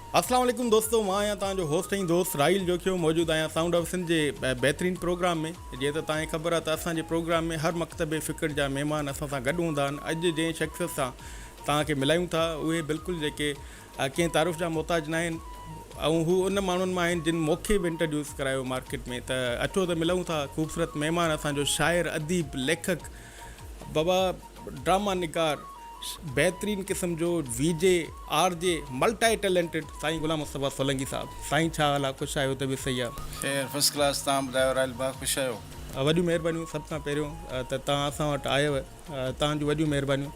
अस्सलाम वालेकुम दोस्तों, मां आहियां तव्हांजो होस्ट ऐं दोस्त राहिल जोखियो। मौजूदु आहियां साउंड ऑफ सिंध जे बहितरीनु प्रोग्राम में। जीअं त तव्हांखे ख़बर आहे त असांजे प्रोग्राम में हर मकतबे फ़िक्र जा महिमान असां सां गॾु हूंदा आहिनि। अॼु जंहिं शख़्स सां तव्हांखे मिलायूं था उहे बिल्कुलु जेके कंहिं तारीफ़ जा मुहताज न आहिनि, ऐं हू उन माण्हुनि मां आहिनि जिन मूंखे बि इंट्रोड्यूस करायो मार्केट में। त अचो त मिलूं था। ख़ूबसूरत महिमान असांजो शाइर, अदीब, लेखक, बाबा ड्रामा निगार, बेहतरीन क़िस्म जो वीजे, आरजे, मल्टी टैलेंटेड साईं गुलाम मुस्तफ़ा सोलंकी साहब। साईं छा हाल आहे? ख़ुशि आहियो? त बि सही आहे। ख़ैर फर्स्ट क्लास। तव्हां ॿुधायो राहिल भाउ, ख़ुशि आहियो? वॾियूं महिरबानियूं। सभ खां पहिरियों त तव्हां असां वटि आयव, तव्हांजूं वॾियूं महिरबानियूं।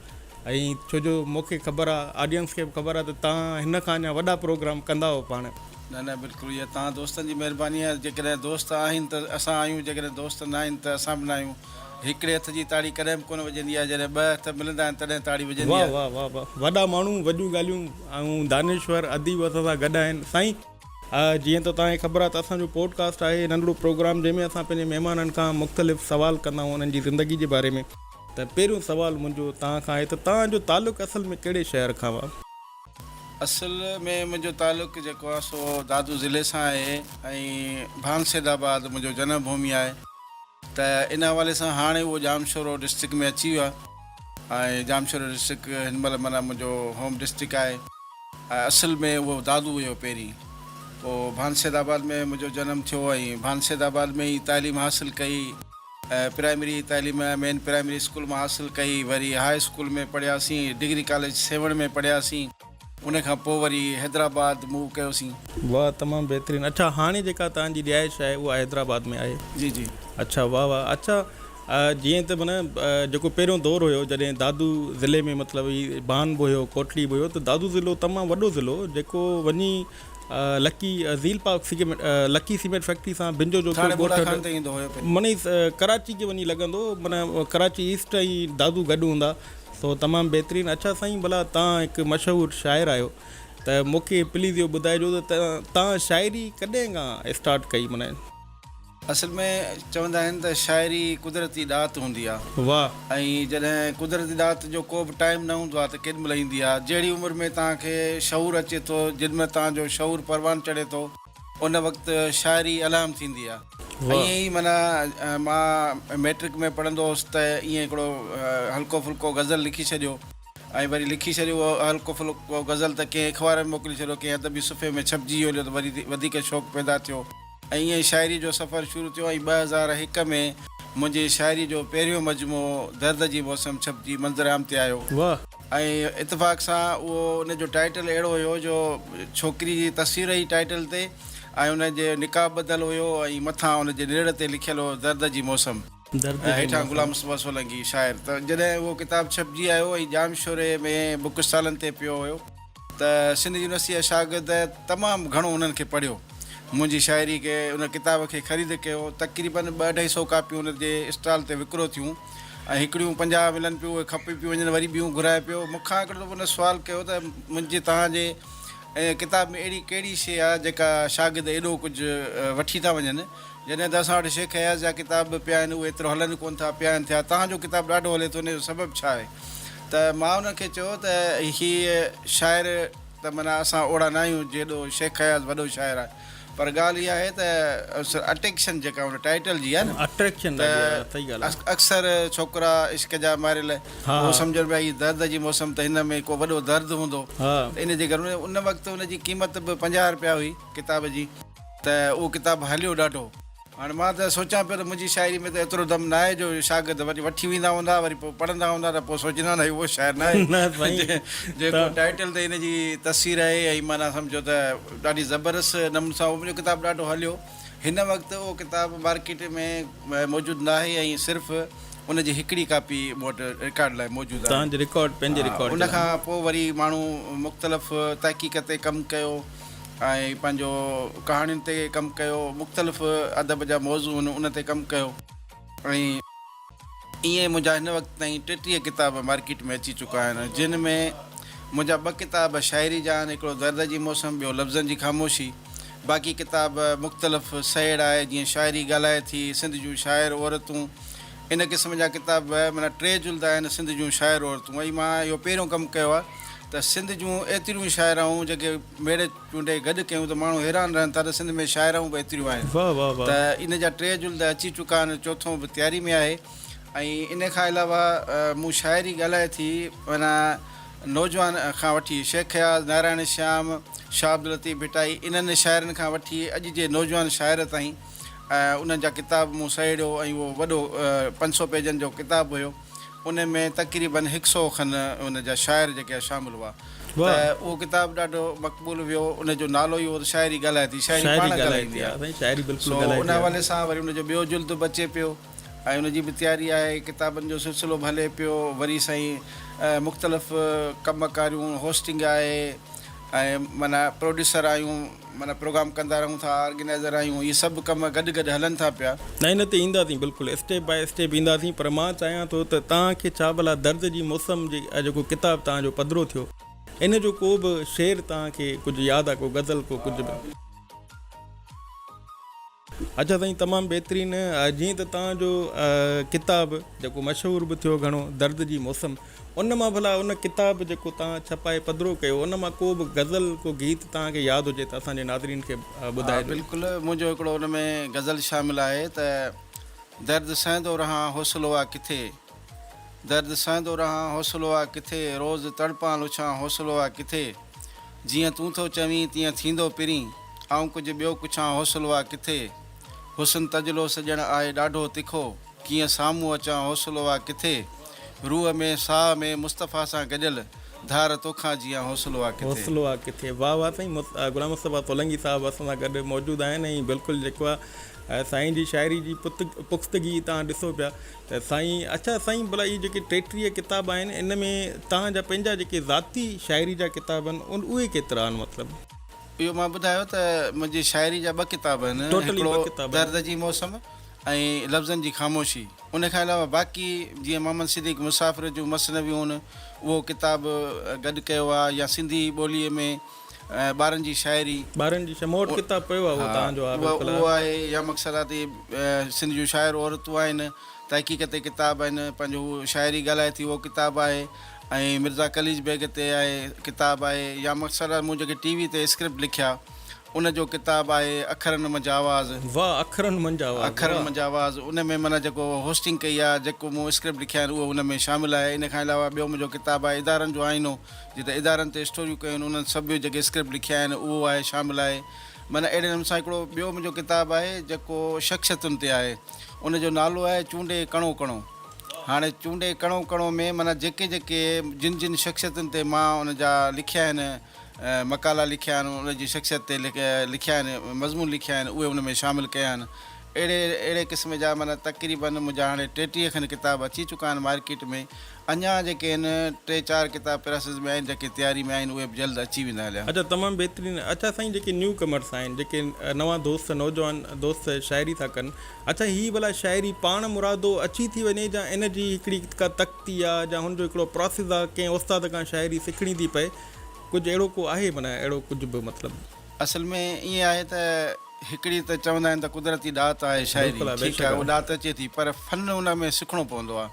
ऐं छो जो मूंखे ख़बर आहे, ऑडियंस खे बि ख़बर आहे त तव्हां हिन खां अञा वॾा प्रोग्राम कंदा हो पाण। न बिल्कुलु, इहा तव्हां दोस्तनि जी महिरबानी आहे। जेकॾहिं दोस्त आहिनि त असां आहियूं, जेकॾहिं दोस्त न आहिनि त असां बि न आहियूं। हिकिड़े हथ जी ताड़ी कॾहिं बि कोन वॼंदी आहे, जॾहिं ॿ हथ मिलंदा आहिनि तॾहिं ताड़ी वॼंदी वाह आहे। वाह वाह वाह, वॾा माण्हू, वॾियूं ॻाल्हियूं। ऐं दानेश्वर अदीब असां सां गॾु आहिनि। साईं जीअं त तव्हांखे ख़बर आहे त असांजो पॉडकास्ट आहे नंढिड़ो प्रोग्राम जंहिंमें असां पंहिंजे महिमाननि खां मुख़्तलिफ़ सवाल कंदा आहियूं उन्हनि जी ज़िंदगी जे बारे में। त पहिरियों सुवालु मुंहिंजो तव्हां खां आहे त तव्हांजो तालुक़ु असल में कहिड़े शहर खां हुआ? असल में मुंहिंजो तालुक़ु जेको आहे सो दादू ज़िले सां आहे ऐं भानसेदाबाद मुंहिंजो जनम भूमि आहे। त इन हवाले सां हाणे उहो जामशोरो डिस्ट्रिक्ट में अची वियो आहे ऐं जामशोरो डिस्ट्रिक्ट हिन महिल माना मुंहिंजो होम डिस्ट्रिक्ट आहे। ऐं असल में उहो दादू हुयो पहिरीं। पोइ भानसेदाबाद में मुंहिंजो जनमु थियो ऐं भानसेदाबाद में ई तालीम हासिलु कई। प्राइमरी तालीम मेन प्राइमरी स्कूल मां हासिलु कई, वरी हाई स्कूल में पढ़ियासीं, डिग्री कॉलेज 7 में पढ़ियासीं। उन खां पोइ वरी हैदराबाद मूव कयोसीं। वाह, तमामु बहितरीनु। अच्छा, हाणे जेका तव्हांजी रिहाइश आहे उहा हैदराबाद में आहे? जी जी। अच्छा, वाह वाह। अच्छा, जीअं त माना जेको पहिरियों दौरु हुयो जॾहिं दादू ज़िले में मतिलबु ई बान बि हुयो, कोटली बि हुयो, त दादू ज़िलो तमामु वॾो ज़िलो जेको वञी lucky zeal park cement, lucky cement factory सां बिंजो जो माना कराची खे वञी लॻंदो, माना कराची ईस्ट ऐं दादू गॾु हूंदा। तो तमामु बहितरीनु। अच्छा साईं, भला तव्हां हिकु मशहूरु शाइर आहियो, त मूंखे प्लीज़ इहो ॿुधाइजो त तव्हां शाइरी कॾहिं खां स्टार्ट कई? माना असल में चवंदा आहिनि त शाइरी कुदरती ॾात हूंदी आहे। वाह। ऐं जॾहिं कुदरती ॾात जो को बि टाइम न हूंदो आहे त केॾी महिल ईंदी आहे। जहिड़ी उमिरि में तव्हांखे शऊर अचे थो, जिनमें तव्हांजो शऊर परवान चढ़े थो, उन वक़्तु शाइरी अलाम थींदी आहे। ईअं ई माना मां मैट्रिक में पढ़ंदो हुउसि त ईअं हिकिड़ो हल्को फुल्को गज़ल लिखी छॾियो ऐं वरी लिखी छॾियो हल्को फुल्को गज़ल त कंहिं अख़बार में मोकिले छॾियो, कंहिं अदबी सुफ़े में छपिजी वियो त वरी वधीक शौक़ु पैदा थियो ऐं ईअं ई शाइरी जो सफ़र शुरू थियो। ऐं 2001 में मुंहिंजी शाइरी जो पहिरियों मजमो दर्द जी मौसम छपिजी मंज़र आम ते आयो। वाह। ऐं इतफ़ाक़ सां उहो उनजो टाइटल अहिड़ो हुयो जो छोकिरी जी तस्वीर ई टाइटल ते ऐं उनजे निकाब ॿधलु हुयो ऐं मथां उनजे निड़ ते लिखियलु हो दर्द जी मौसम, हेठां गुलाम मुस्तफ़ा सोलंकी शाइर। त जॾहिं उहो किताबु छपिजी आयो ऐं जामशोरे में बुक स्टॉलनि ते पियो हुयो त सिंध यूनिवर्सिटी जा शागिर्द तमामु घणो उन्हनि खे पढ़ियो, मुंहिंजी शाइरी खे, उन किताब खे ख़रीद कयो। तक़रीबन 200-250 कापियूं उन जे स्टॉल ते विकिरो थियूं ऐं हिकिड़ियूं 50 मिलनि पियूं, उहे खपी पियूं वञनि, वरी ॿियूं घुराए पियो। मूंखां हिकिड़ो दफ़ो उन सुवालु कयो त मुंहिंजे तव्हांजे किताब में अहिड़ी कहिड़ी शइ आहे जेका शागिर्द एॾो कुझु वठी था वञनि, जॾहिं त असां वटि शेख हयाज़ जा किताब पिया आहिनि, उहे एतिरो हलनि कोन था पिया आहिनि थिया, तव्हांजो किताबु ॾाढो हले थो, उनजो सबबु छा आहे? त मां उनखे चयो त हीअ शाइर त माना असां ओड़ा न आहियूं जेॾो शेख हयाज़ वॾो शाइर आहे, पर ॻाल्हि इहा आहे त अट्रैक्शन जेका हुन टाइटल जी आहे न, अट्रैक्शन, त अक्सर छोकिरा इश्क जा मारियल उहो सम्झनि पिया हीअ दर्द जी मौसम, त हिन में को वॾो दर्द हूंदो। इन जे करे उन वक़्तु उनजी क़ीमत बि 50 रुपया हुई किताब जी, त उहो किताबु हलियो ॾाढो। हाणे मां त सोचां पियो त मुंहिंजी शाइरी में त एतिरो दम न आहे जो शागिर्द वरी वठी वेंदा हूंदा, वरी पोइ पढ़ंदा हूंदा त पोइ सोचंदा न उहो शाइर न आहे जेको टाइटल ते हिन जी तस्वीर आहे ऐं माना सम्झो त ॾाढी ज़बरदस्त नमूने सां मुंहिंजो किताबु ॾाढो हलियो। हिन वक़्तु उहो किताबु मार्केट में मौजूदु न आहे ऐं सिर्फ़ु उनजी हिकिड़ी कापी मूं वटि रिकॉर्ड लाइ मौजूदु आहे। उन खां पोइ वरी माण्हू मुख़्तलिफ़ तहक़ीक़ ते कमु कयो ऐं पंहिंजो कहाणियुनि ते कमु कयो, मुख़्तलिफ़ अदब जा मौज़ू उन ते कमु कयो ऐं ईअं मुंहिंजा हिन वक़्तु ताईं 33 किताब मार्केट में अची चुका आहिनि, जिन में मुंहिंजा 2 किताब शाइरी जा आहिनि, हिकिड़ो दर्द जी मौसम, ॿियो लफ़्ज़नि जी ख़ामोशी। बाक़ी किताब मुख़्तलिफ़ सैर आहे, जीअं शाइरी ॻाल्हाए थी, सिंध जूं शाइर औरतूं, इन क़िस्म जा किताब माना 3 जुल्द आहिनि सिंध जूं शाइर औरतूं। ऐं मां इहो पहिरियों कमु कयो आहे त सिंध जूं एतिरियूं शाइराऊं जेके मेड़े चूंडे गॾु कयूं त माण्हू हैरान रहनि था त सिंध में शाइराऊं बि एतिरियूं आहिनि। वाह वाह वाह। त इन जा 3 जुल्द अची चुका आहिनि, चोथों बि तयारी में आहे। ऐं इन खां अलावा मूं शाइरी ॻाल्हाए थी माना नौजवान खां वठी शेख याज़, नारायण श्याम, शाह अब्दुल लतीफ़ भिटाई, इन्हनि शाइरनि खां वठी अॼु जे नौजवान शाइर ताईं उन्हनि जा किताब मूं सहेड़ियो ऐं उहो वॾो 500 पेजनि जो किताबु हुयो। उन में तक़रीबन 100 खनि उन जा शाइर जेके शामिलु हुआ। त उहो किताबु ॾाढो मक़बूल वियो। उनजो नालो ई उहो शाइरी ॻाल्हाए थी, शाइरी पाण ॻाल्हाईंदी आहे। उन हवाले सां वरी उनजो ॿियो जुल्द बचे पियो ऐं उनजी बि तयारी आहे। किताबनि जो सिलसिलो बि हले पियो। वरी साईं मुख़्तलिफ़ कमकारियूं, होस्टिंग आहे ऐं माना प्रोड्यूसर आहियूं, माना प्रोग्राम कंदा रहूं था, ऑर्गेनाइज़र आहियूं, इहे सभु कम गॾु गॾु हलनि था पिया। न इन ते ईंदासीं, बिल्कुलु स्टेप बाय स्टेप ईंदासीं। पर मां चाहियां थो त तव्हांखे छा भला दर्द जी मौसम जेको किताबु तव्हांजो पधिरो थियो, इन जो को बि शेर तव्हांखे कुझु यादि आहे, को गज़ल, को कुझु बि? अच्छा साईं, तमामु बहितरीनु। जीअं त तव्हांजो किताबु जेको मशहूरु बि थियो घणो, दर्द जी मौसम, उन मां भला उन किताबु जेको तव्हां छपाए पधिरो कयो, उन मां को बि गज़ल, को गीत तव्हांखे यादि हुजे त असांजे नाज़रीन खे ॿुधाए। बिल्कुलु, मुंहिंजो हिकिड़ो उन में गज़ल शामिलु आहे त दर्द सहंदो रहां हौसलो आहे किथे, दर्द सहंदो रहां हौसलो आहे किथे, रोज़ तड़पां लुछां हौसलो आहे किथे, जीअं तूं थो चवीं तीअं थींदो पिरीं, ऐं कुझु ॿियो कुझां हौसलो आहे किथे, हुसन तजलो सॼण आहे ॾाढो तिखो, कीअं साम्हूं अचां हौसलो आहे किथे, रूह में साह में मुस्तफ़ा सां गॾियल, धार तोखां जीअं हौसलो आहे किथे। हौसलो आहे किथे। वाह वाह साईं। गुलाम मुस्तफ़ा सोलंकी साहिबु असां सां गॾु मौजूदु आहिनि। ऐं बिल्कुलु जेको आहे साईं जी शाइरी जी पुख़्तगी तव्हां ॾिसो पिया त साईं। अच्छा साईं, भला इहे जेके 33 किताब आहिनि, इन में तव्हांजा पंहिंजा जेके ज़ाती शाइरी जा किताब आहिनि उहे केतिरा आहिनि? मतिलबु इहो मां ॿुधायो त मुंहिंजी शाइरी जा 2 किताब आहिनि, हिकिड़ो दर्द जी मौसम ऐं लफ़्ज़नि जी ख़ामोशी। उन खां अलावा बाक़ी जीअं मोहम्मद सिद्दीक़ मुसाफ़िर जूं मसनवियूं आहिनि, उहो किताबु गॾु कयो आहे, या सिंधी ॿोलीअ में ॿारनि जी शाइरी, ॿारनि जी मोट किताबु पियो आहे, उहो आहे, या मक़सदाती सिंध जूं शाइर औरतूं आहिनि, तहक़ीक़त किताब आहिनि, पंहिंजो शाइरी ॻाल्हाए थी, उहो किताबु आहे। ऐं मिर्ज़ा कलीज बेग ते आहे किताबु आहे, या मक़सद मूं जेके टीवी ते स्क्रिप्ट लिखिया उनजो किताबु आहे, अखरनि मंझि आवाज़। वाह, अखरनि मंझि आवाज़। अखरनि मंझि आवाज़, उन में माना जेको होस्टिंग कई आहे, जेको मूं स्क्रिप्ट लिखिया आहिनि, उहो उन में शामिलु आहे। इन खां अलावा ॿियो मुंहिंजो किताबु आहे इदारनि जो आईनो, जिते इदारनि ते स्टोरियूं कयूं आहिनि, उन्हनि सभु जेके स्क्रिप्ट लिखिया आहिनि उहो आहे, शामिलु आहे। माना अहिड़े नमूने सां हिकिड़ो ॿियो मुंहिंजो किताबु आहे जेको शख़्सियतुनि ते आहे, उनजो नालो आहे चूंडे कणो कणो। हाणे चूंडे कणो कणो में माना जेके जेके जिन जिन शख़्सियतुनि ते मां उन जा लिखिया आहिनि, मकाला लिखिया आहिनि, उनजी शख़्सियत ते लिखिया आहिनि, मज़मून लिखिया आहिनि, उहे उन में शामिलु कया आहिनि। अहिड़े क़िस्म जा माना तक़रीबन मुंहिंजा हाणे 33 खनि किताब अची चुका आहिनि मार्केट में। अञा जेके आहिनि 3-4 किताब प्रोसेस में आहिनि, जेके तयारी में आहिनि, उहे बि जल्द अची वेंदा हलिया। अच्छा, तमामु बहितरीनु। अच्छा साईं, जेके न्यू कमर्स आहिनि, जेके नवां दोस्त, नौजवान दोस्त शाइरी था कनि, अच्छा हीअ भला शाइरी पाण मुरादो अची थी वञे, या इन जी हिकिड़ी का तख़्ती आहे, या हुनजो हिकिड़ो प्रोसेस आहे, कंहिं उस्ताद खां शाइरी सिखणी थी पए, कुझु अहिड़ो को आहे? माना अहिड़ो कुझु बि मतिलबु असल में ईअं आहे त हिकिड़ी त चवंदा आहिनि त कुदरती ॾात आहे शाइरी, ठीकु आहे, उहा ॾात अचे थी, पर फ़न उन में सिखणो पवंदो आहे।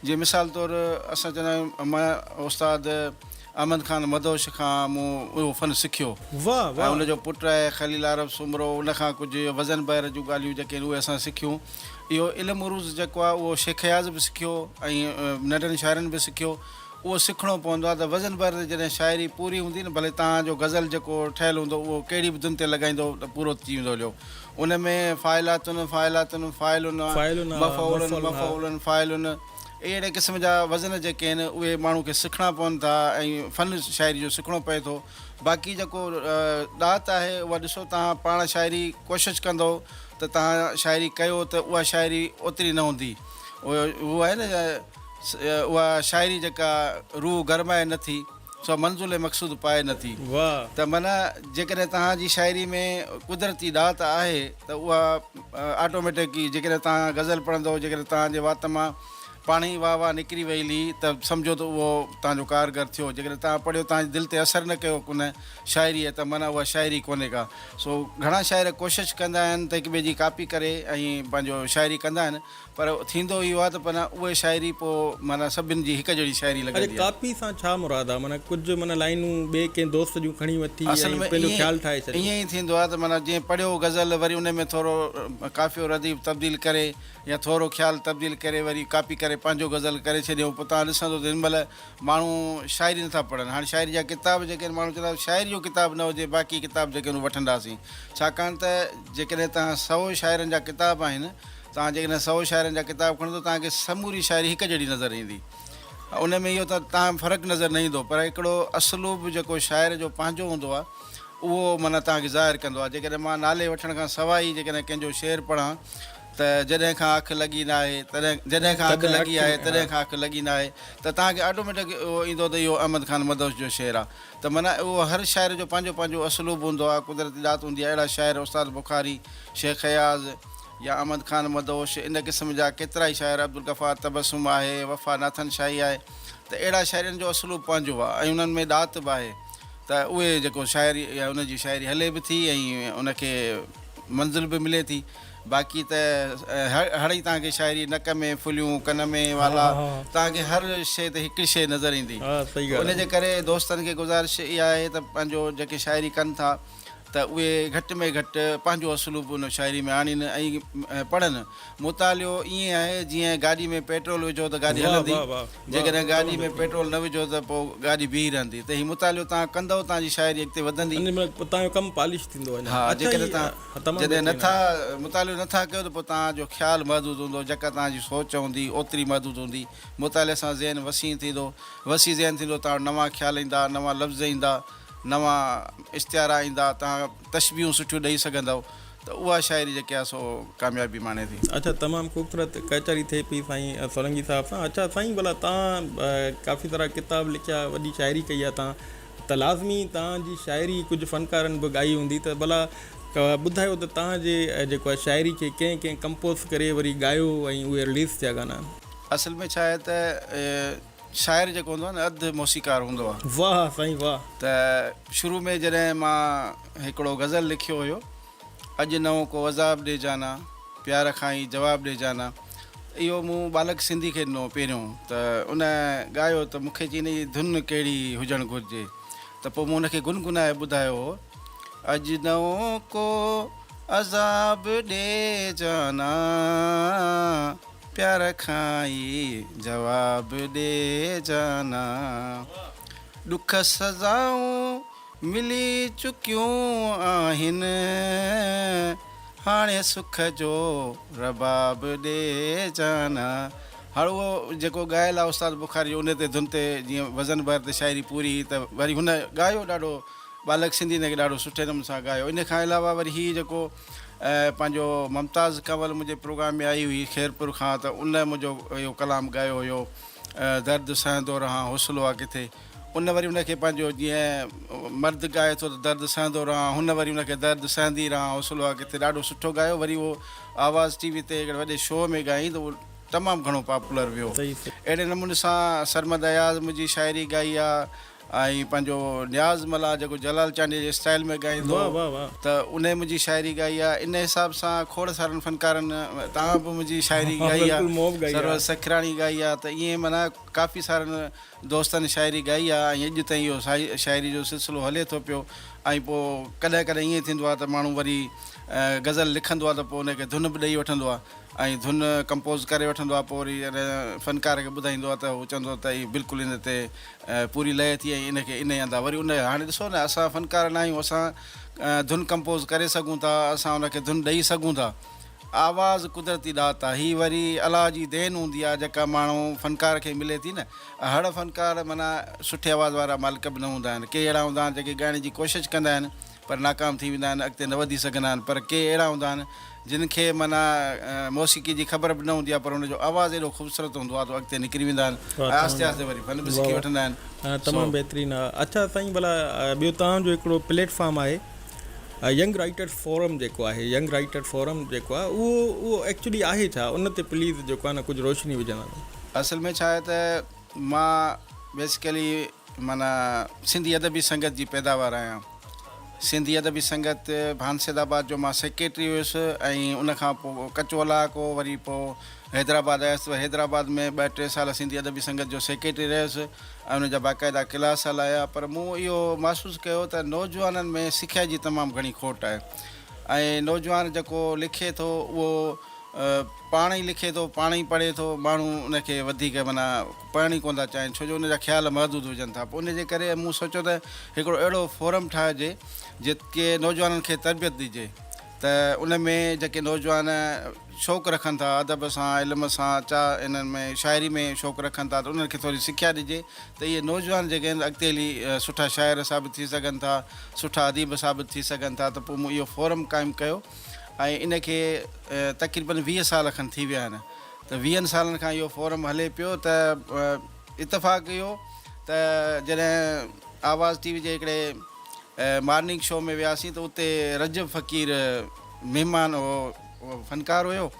जीअं मिसाल तौरु असां चवंदा आहियूं, मां उस्ताद अहमद ख़ान मदोश खां मूं उहो फ़न सिखियो। वाह वाह। ऐं उनजो पुटु आहे ख़लील आरब सुमरो, उनखां कुझु वज़न बहर जूं ॻाल्हियूं जेके आहिनि उहे असां सिखियूं। इहो इल्मु उरूज़ जेको आहे उहो शेख याज़ बि सिखियो ऐं नंढनि शाइरनि बि सिखियो। उहो सिखणो पवंदो आहे त वज़न बहर जॾहिं शाइरी पूरी हूंदी न, भले तव्हांजो गज़ल जेको ठहियलु हूंदो उहो कहिड़ी बि धुन ते लॻाईंदो त पूरो थी वेंदो हलियो। उन में फ़ाइलातुनि फ़ाइलातुनि फ़ाइलुनि मफ़ऊलुनि मफ़ऊलुनि फ़ाइलुनि, अहिड़े क़िस्म जा वज़न जेके आहिनि उहे माण्हू खे सिखणा पवनि था ऐं फ़न शाइरी जो सिखणो पए थो। बाक़ी जेको ॾात आहे उहा ॾिसो, तव्हां पाण शाइरी कोशिशि कंदो त तव्हां शाइरी कयो त उहा शाइरी ओतिरी न हूंदी। उहा आहे न, उहा शाइरी जेका रूह गरमाए नथी, सो मंज़ूल मक़सूद पाए नथी। वाह। त माना जेकॾहिं तव्हांजी शाइरी में कुदरती ॾात आहे त उहा ऑटोमेटिक ई, जेकॾहिं तव्हां गज़ल पढ़ंदो, जेकॾहिं तव्हांजे वात मां पाण ई वाह वाह निकिरी वई हली त सम्झो त उहो तव्हांजो कारगर थियो। जेकॾहिं तव्हां पढ़ियो तव्हांजी दिलि ते असरु न कयो उन शाइरीअ त माना उहा शाइरी कोन्हे का। सो घणा शाइर कोशिशि कंदा आहिनि त हिक ॿिए जी कापी करे ऐं पंहिंजो शाइरी कंदा आहिनि, पर थींदो इहो आहे त माना उहे शाइरी पोइ माना सभिनि जी हिकु जहिड़ी शाइरी लॻंदी आहे। कापी सां छा मुराद आहे? माना कुझु माना लाइनूं ॿिए कंहिं दोस्त जूं खणी वठी असल में पंहिंजो ख़्यालु ठाहे छॾियो। ईअं ई थींदो आहे त माना जीअं पढ़ियो गज़ल वरी उन में थोरो काफ़ियो रदीफ़ तब्दील करे या थोरो ख़्यालु तब्दील करे वरी कापी करे पंहिंजो गज़ल करे छॾियो। पोइ तव्हां ॾिसंदो त हिन महिल माण्हू शाइरी नथा पढ़नि। हाणे शाइरी जा किताब जेके आहिनि माण्हू चवंदा शाइरी जो किताब न हुजे बाक़ी किताब जेके आहिनि वठंदासीं, छाकाणि त जेकॾहिं तव्हां 100 शाइरनि जा किताब आहिनि, तव्हां जेकॾहिं 100 शाइरनि जा किताब खणंदो तव्हांखे समूरी शाइरी हिकु जहिड़ी नज़र ईंदी। उन में इहो त तव्हां फ़र्क़ु नज़र न ईंदो, पर हिकिड़ो असलूब जेको शाइर जो पंहिंजो हूंदो आहे उहो माना तव्हांखे ज़ाहिर कंदो आहे। जेकॾहिं मां नाले वठण खां सवाइ जेकॾहिं कंहिंजो शेर पढ़ां त जॾहिं खां अखि लॻी न आहे जॾहिं खां अखि लॻी आहे तॾहिं खां अखि लॻी न आहे त तव्हांखे ऑटोमेटिक उहो ईंदो त इहो अहमद ख़ान मदोश जो शेर आहे। त माना उहो हर शाइर जो पंहिंजो पंहिंजो असलूब हूंदो आहे, कुदरती ज़ात हूंदी आहे। अहिड़ा शाइर उस्ताद बुखारी, शेख अयाज़ या अहमद ख़ान मदोश, इन क़िस्म जा केतिरा ई शाइर, अब्दुल गफ़ार तबस्सुम आहे, वफ़ा नाथन शाही आहे। त अहिड़ा शाइरनि जो असलूब पंहिंजो आहे ऐं उन्हनि में दात बि आहे। त उहे जेको शाइरी या उनजी शाइरी हले बि थी ऐं उनखे मंज़िल बि मिले थी। बाक़ी त हर ई तव्हांखे शाइरी नक में फुलियूं कन में वाला तव्हांखे हर शइ ते हिकु शइ नज़र ईंदी। उनजे करे दोस्तनि खे गुज़ारिश इहा आहे त पंहिंजो जेके शाइरी कनि था त उहे घटि में घटि पंहिंजो असलूब उन शाइरी में आणीनि ऐं पढ़नि। मुतालियो ईअं आहे जीअं गाॾी में पेट्रोल विझो त गाॾी हलंदी, जेकॾहिं गाॾी में पेट्रोल न विझो त पोइ गाॾी बीही रहंदी। त हीअ मुतालियो तव्हां कंदव तव्हांजी शाइरी अॻिते वधंदी। तव्हांजो कमु पॉलिश थींदो। हा, जेकॾहिं तव्हां जॾहिं नथा मुतालियो नथा कयो त पोइ तव्हांजो ख़्यालु महदूद हूंदो, जेका तव्हांजी सोच हूंदी ओतिरी महदूद हूंदी। मुताले सां ज़हन वसी थींदो, वसी ज़हन थींदो, तव्हां नवां ख़्याल ईंदा, नवां लफ़्ज़ ईंदा, नवां इश्तिहारा ईंदा, तव्हां तशबीहूं सुठियूं ॾेई सघंदव। त उहा शाइरी जेके आहे सो कामयाबी माने थी। अच्छा, तमामु ख़ूबसूरत कचहरी थिए पई साईं सोलंकी साहिब सां। अच्छा साईं, भला तव्हां काफ़ी सारा किताब लिखिया, वॾी शाइरी कई आहे तव्हां, त लाज़मी तव्हांजी शाइरी कुझु फ़नकारनि बि ॻाई हूंदी। त भला ॿुधायो त तव्हांजे जेको आहे शाइरी खे कंहिं कंपोज़ करे वरी ॻायो ऐं उहे रिलीज़ थिया गाना? असल में छा आहे त शाइर जेको हूंदो आहे न अधु मौसीकार हूंदो आहे। वाह साईं वाह। त शुरू में जॾहिं मां हिकिड़ो गज़ल लिखियो हुयो, अॼु नओं को अज़ाब ॾे जाना, प्यार खां ई जवाबु ॾे जाना, इहो मूं बालक सिंधी खे ॾिनो पहिरियों। त उन ॻायो त मूंखे चई हिन जी धुन कहिड़ी हुजणु घुरिजे। त पोइ मूं उनखे गुनगुनाए ॿुधायो हो, अॼु नओं को अज़ाब ॾे जाना, प्यार खां ई जवाब ॾे जाना, ॾुख सज़ाऊं मिली चुकियूं आहिनि, हाणे सुख जो रबाब ॾे जाना। हाणे उहो जेको ॻायल आहे उस्ताद बुखारी उन ते धुन ते जीअं वज़न भर ते शाइरी पूरी, त वरी हुन ॻायो ॾाढो बालक सिंधी ने ॾाढो सुठे नमूने सां ॻायो। इन खां अलावा वरी हीअ जेको पंहिंजो मुमताज़ कंवल मुंहिंजे प्रोग्राम में आई हुई खैरपुर खां, त उन मुंहिंजो इहो कलाम ॻायो हुयो, दर्द सहंदो रहां हौसलो आहे किथे। उन वरी उनखे पंहिंजो जीअं मर्द ॻाए थो त दर्द सहंदो रहां, हुन वरी उनखे दर्द सहंदी रहां हौसलो आहे किथे, ॾाढो सुठो ॻायो। वरी उहो आवाज़ टीवी ते हिकिड़े वॾे शो में ॻाई त उहो तमामु घणो पॉपुलर वियो। अहिड़े नमूने सां सरमद अयाज़ मुंहिंजी शाइरी ॻाई आहे ऐं पंहिंजो न्याज़ मला जेको जलाल चांडी जे स्टाइल में ॻाईंदो त उन मुंहिंजी शाइरी ॻाई आहे। इन हिसाब सां खोड़ सारनि फ़नकारनि, तव्हां बि मुंहिंजी शाइरी ॻाई आहे, सरवर सखराणी ॻाई आहे। त ईअं माना काफ़ी सारनि दोस्तनि शाइरी ॻाई आहे ऐं अॼु ताईं इहो शाइरी जो सिलसिलो हले थो पियो। ऐं पोइ कॾहिं कॾहिं ईअं थींदो आहे त माण्हू वरी गज़ल लिखंदो आहे त पोइ उनखे धुन बि ॾेई वठंदो आहे ऐं धुन कंपोज़ करे वठंदो आहे, पोइ वरी फ़नकार खे ॿुधाईंदो आहे त हू चवंदो त हीअ बिल्कुलु इन ते पूरी लय थी ऐं इनखे इन हंधा वरी उन हाणे ॾिसो न, असां फ़नकार न आहियूं, असां धुन कंपोज़ करे सघूं था, असां उनखे धुन ॾेई सघूं था। आवाज़ कुदरती ॾात आहे, हीअ वरी अलाह जी देन हूंदी आहे जेका माण्हू फ़नकार खे मिले थी न। हर फ़नकार माना सुठे आवाज़ वारा मालिक बि न हूंदा आहिनि, के अहिड़ा हूंदा आहिनि जेके ॻाइण जी कोशिशि कंदा आहिनि पर नाकाम थी वेंदा आहिनि, अॻिते न वधी सघंदा आहिनि। पर के अहिड़ा हूंदा आहिनि जिन खे माना मौसीक़ी जी ख़बर बि न हूंदी आहे पर हुनजो आवाज़ु एॾो ख़ूबसूरत हूंदो आहे त अॻिते निकिरी वेंदा आहिनि, आहिस्ते आहिस्ते वरी फन बि सिखी वठंदा आहिनि। तमामु बहितरीनु आहे। अच्छा साईं, भला ॿियो तव्हांजो हिकिड़ो प्लेटफॉर्म आहे यंग राइटर्स फोरम जेको आहे, यंग राइटर फोरम जेको आहे उहो एक्चुअली आहे छा? उन ते प्लीज़ जेको आहे न कुझु रोशनी विझंदा। असल में छा आहे त मां बेसिकली माना सिंधी अदबी संगत जी पैदावार आहियां। सिंधी अदबी संगत भानसेदाबाद जो मां सेक्रेटरी हुयुसि ऐं उनखां पोइ कचोला को वरी पोइ हैदराबाद आयुसि। हैदराबाद में 2-3 साल सिंधी अदबी संगत जो सेक्रेटरी रहियुसि ऐं उनजा बाक़ाइदा क्लास हलाया। पर मूं इहो महसूसु कयो त नौजवाननि में सिख्या जी तमामु घणी खोट आहे ऐं नौजवान जेको लिखे थो उहो पाण ई लिखे थो, पाण ई पढ़े थो, माण्हू उनखे वधीक माना पढ़ण ई कोन था चाहिनि छो जो उनजा ख़्याल महदूद हुजनि था। पोइ उनजे करे मूं सोचियो त हिकिड़ो अहिड़ो फोरम ठाहिजे जेके नौजवाननि खे तरबियत ॾिजे त उन में जेके नौजवान शौक़ु रखनि था अदब सां, इल्म सां, इन्हनि में शाइरी में शौक़ु रखनि था त उन्हनि खे थोरी सिख्या ॾिजे त इहे नौजवान जेके आहिनि अॻिते हली सुठा शाइर साबित थी सघनि था, सुठा अदीब साबित थी सघनि था। त पोइ मूं इहो फोरम क़ाइमु कयो ऐं इनखे तक़रीबन 20 साल खनि थी विया आहिनि। त 20 सालनि खां इहो फोरम हले पियो। त इतफ़ाक़ इहो त जॾहिं आवाज़ टीवी जे हिकिड़े मॉर्निंग शो में वियासीं त उते रजब फ़क़ीर महिमान फ़नकार हुयो